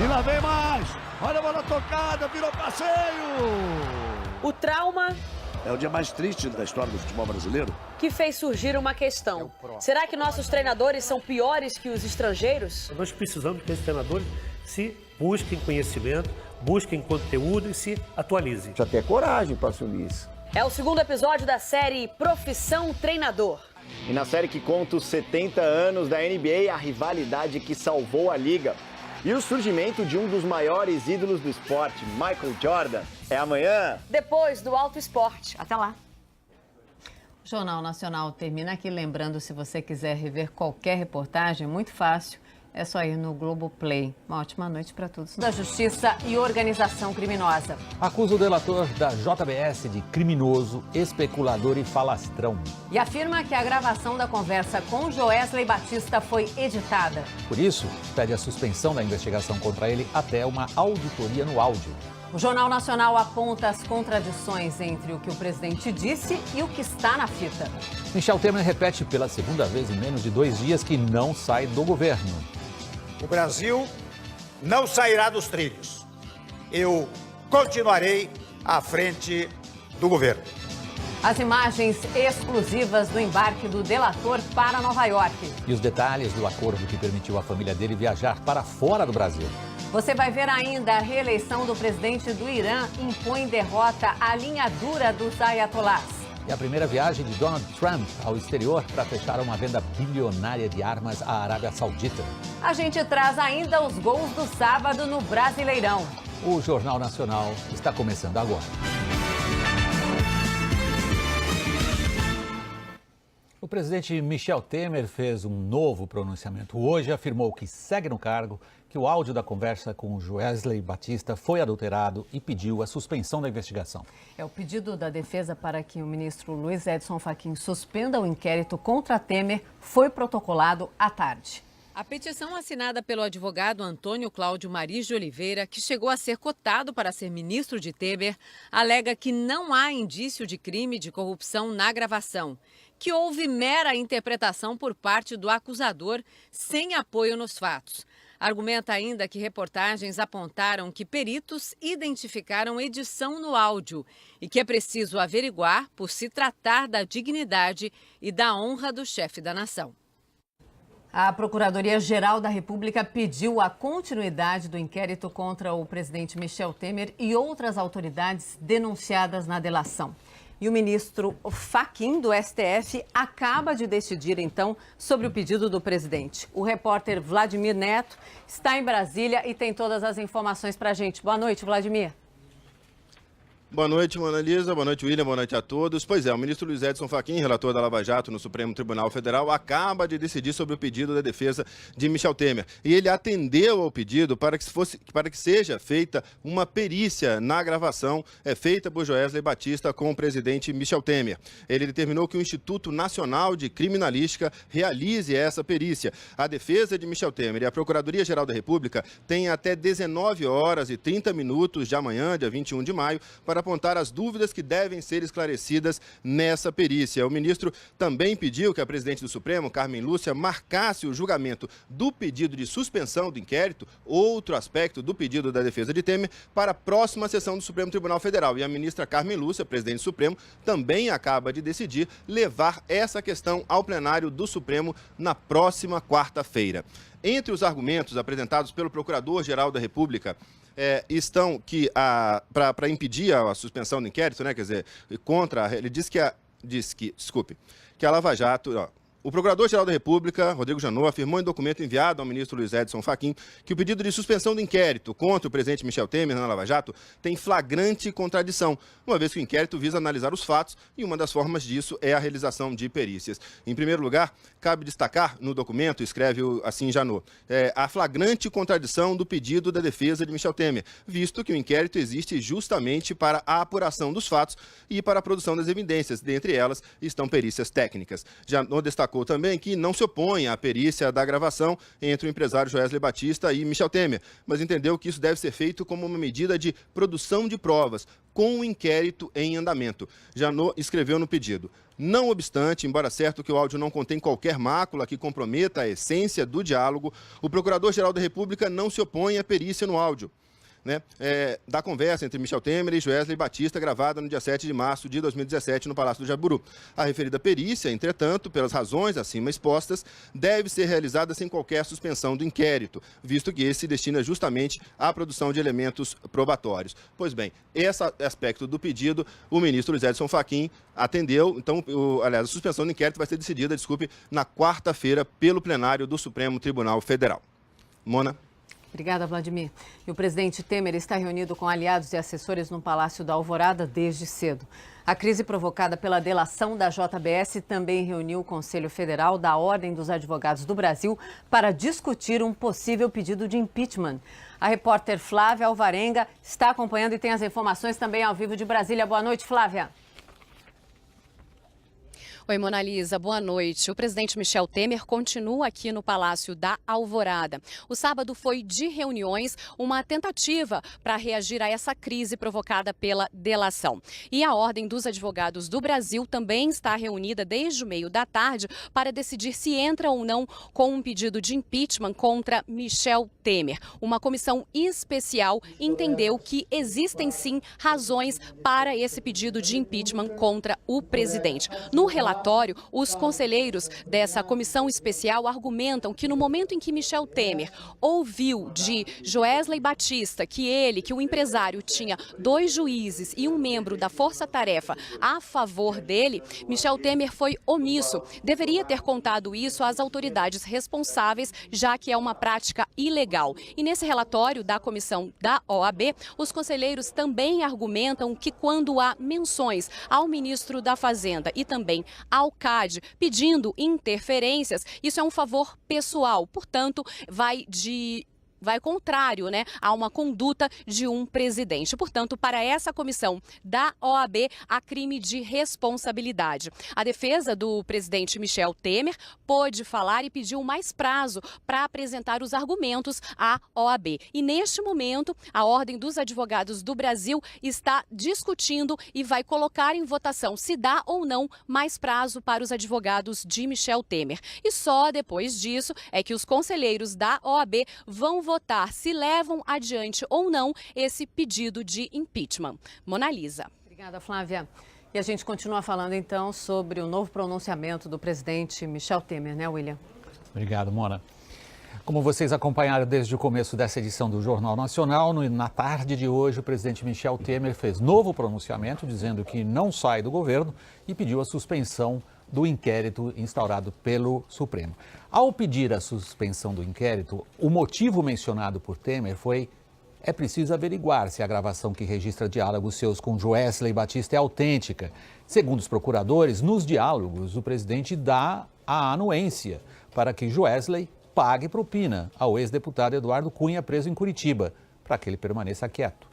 E lá vem mais! Olha a bola tocada, virou passeio! O trauma é o dia mais triste da história do futebol brasileiro. Que fez surgir uma questão. Será que nossos treinadores são piores que os estrangeiros? Nós precisamos que esses treinadores se busquem conhecimento, busquem conteúdo e se atualizem. Precisa ter coragem para assumir isso. É o segundo episódio da série Profissão Treinador. E na série que conta os 70 anos da NBA, a rivalidade que salvou a liga. E o surgimento de um dos maiores ídolos do esporte, Michael Jordan, é amanhã. Depois do Alto Esporte. Até lá. O Jornal Nacional termina aqui. Lembrando, se você quiser rever qualquer reportagem, muito fácil. É só ir no Globoplay. Uma ótima noite para todos. Da Justiça e Organização Criminosa. Acusa o delator da JBS de criminoso, especulador e falastrão. E afirma que a gravação da conversa com Joesley Batista foi editada. Por isso, pede a suspensão da investigação contra ele até uma auditoria no áudio. O Jornal Nacional aponta as contradições entre o que o presidente disse e o que está na fita. Michel Temer repete pela segunda vez em menos de 2 dias que não sai do governo. O Brasil não sairá dos trilhos. Eu continuarei à frente do governo. As imagens exclusivas do embarque do delator para Nova York. E os detalhes do acordo que permitiu à família dele viajar para fora do Brasil. Você vai ver ainda a reeleição do presidente do Irã impõe derrota à linha dura dos ayatolás. E a primeira viagem de Donald Trump ao exterior para fechar uma venda bilionária de armas à Arábia Saudita. A gente traz ainda os gols do sábado no Brasileirão. O Jornal Nacional está começando agora. O presidente Michel Temer fez um novo pronunciamento hoje, afirmou que segue no cargo, que o áudio da conversa com Joesley Batista foi adulterado e pediu a suspensão da investigação. É o pedido da defesa para que o ministro Luiz Edson Fachin suspenda o inquérito contra Temer foi protocolado à tarde. A petição assinada pelo advogado Antônio Cláudio Maris de Oliveira, que chegou a ser cotado para ser ministro de Temer, alega que não há indício de crime de corrupção na gravação, que houve mera interpretação por parte do acusador sem apoio nos fatos. Argumenta ainda que reportagens apontaram que peritos identificaram edição no áudio e que é preciso averiguar por se tratar da dignidade e da honra do chefe da nação. A Procuradoria-Geral da República pediu a continuidade do inquérito contra o presidente Michel Temer e outras autoridades denunciadas na delação. E o ministro Fachin, do STF, acaba de decidir, então, sobre o pedido do presidente. O repórter Vladimir Neto está em Brasília e tem todas as informações para a gente. Boa noite, Vladimir. Boa noite, Mona Lisa. Boa noite, William. Boa noite a todos. Pois é, o ministro Luiz Edson Fachin, relator da Lava Jato no Supremo Tribunal Federal, acaba de decidir sobre o pedido da defesa de Michel Temer. E ele atendeu ao pedido para que seja feita uma perícia na gravação feita por Joesley Batista com o presidente Michel Temer. Ele determinou que o Instituto Nacional de Criminalística realize essa perícia. A defesa de Michel Temer e a Procuradoria-Geral da República têm até 19h30 de amanhã, dia 21 de maio, para apontar as dúvidas que devem ser esclarecidas nessa perícia. O ministro também pediu que a presidente do Supremo, Carmen Lúcia, marcasse o julgamento do pedido de suspensão do inquérito, outro aspecto do pedido da defesa de Temer, para a próxima sessão do Supremo Tribunal Federal. E a ministra Carmen Lúcia, presidente do Supremo, também acaba de decidir levar essa questão ao plenário do Supremo na próxima quarta-feira. Entre os argumentos apresentados pelo Procurador-Geral da República, estão que para impedir a suspensão do inquérito, né, quer dizer, ele diz que a Lava Jato, O Procurador-Geral da República, Rodrigo Janot, afirmou em documento enviado ao ministro Luiz Edson Fachin que o pedido de suspensão do inquérito contra o presidente Michel Temer na Lava Jato tem flagrante contradição, uma vez que o inquérito visa analisar os fatos e uma das formas disso é a realização de perícias. Em primeiro lugar, cabe destacar no documento, escreve assim Janot, a flagrante contradição do pedido da defesa de Michel Temer, visto que o inquérito existe justamente para a apuração dos fatos e para a produção das evidências, dentre elas estão perícias técnicas. Janot destacou também que não se opõe à perícia da gravação entre o empresário Joesley Batista e Michel Temer, mas entendeu que isso deve ser feito como uma medida de produção de provas, com o inquérito em andamento. Janot escreveu no pedido: não obstante, embora certo que o áudio não contém qualquer mácula que comprometa a essência do diálogo, o Procurador-Geral da República não se opõe à perícia no áudio, da conversa entre Michel Temer e Joesley Batista, gravada no dia 7 de março de 2017 no Palácio do Jaburu. A referida perícia, entretanto, pelas razões acima expostas, deve ser realizada sem qualquer suspensão do inquérito, visto que esse se destina justamente à produção de elementos probatórios. Pois bem, esse aspecto do pedido, o ministro Luiz Edson Fachin atendeu. Então, a suspensão do inquérito vai ser decidida, na quarta-feira, pelo plenário do Supremo Tribunal Federal. Mona. Obrigada, Vladimir. E o presidente Temer está reunido com aliados e assessores no Palácio da Alvorada desde cedo. A crise provocada pela delação da JBS também reuniu o Conselho Federal da Ordem dos Advogados do Brasil para discutir um possível pedido de impeachment. A repórter Flávia Alvarenga está acompanhando e tem as informações também ao vivo de Brasília. Boa noite, Flávia. Oi, Monalisa, boa noite. O presidente Michel Temer continua aqui no Palácio da Alvorada. O sábado foi de reuniões, uma tentativa para reagir a essa crise provocada pela delação. E a Ordem dos Advogados do Brasil também está reunida desde o meio da tarde para decidir se entra ou não com um pedido de impeachment contra Michel Temer. Uma comissão especial entendeu que existem sim razões para esse pedido de impeachment contra o presidente. No relatório, os conselheiros dessa comissão especial argumentam que no momento em que Michel Temer ouviu de Joesley Batista que o empresário tinha 2 juízes e um membro da força-tarefa a favor dele, Michel Temer foi omisso. Deveria ter contado isso às autoridades responsáveis, já que é uma prática ilegal. E nesse relatório da comissão da OAB, os conselheiros também argumentam que quando há menções ao ministro da Fazenda e também ao CAD pedindo interferências, isso é um favor pessoal, portanto, vai contrário, a uma conduta de um presidente. Portanto, para essa comissão da OAB, há crime de responsabilidade. A defesa do presidente Michel Temer pôde falar e pediu mais prazo para apresentar os argumentos à OAB. E neste momento, a Ordem dos Advogados do Brasil está discutindo e vai colocar em votação se dá ou não mais prazo para os advogados de Michel Temer. E só depois disso é que os conselheiros da OAB vão votar se levam adiante ou não esse pedido de impeachment. Monalisa. Obrigada, Flávia. E a gente continua falando, então, sobre o novo pronunciamento do presidente Michel Temer, né, William? Obrigado, Mona. Como vocês acompanharam desde o começo dessa edição do Jornal Nacional, na tarde de hoje, o presidente Michel Temer fez novo pronunciamento dizendo que não sai do governo e pediu a suspensão do inquérito instaurado pelo Supremo. Ao pedir a suspensão do inquérito, o motivo mencionado por Temer foi: é preciso averiguar se a gravação que registra diálogos seus com Joesley Batista é autêntica. Segundo os procuradores, nos diálogos, o presidente dá a anuência para que Joesley pague propina ao ex-deputado Eduardo Cunha, preso em Curitiba, para que ele permaneça quieto.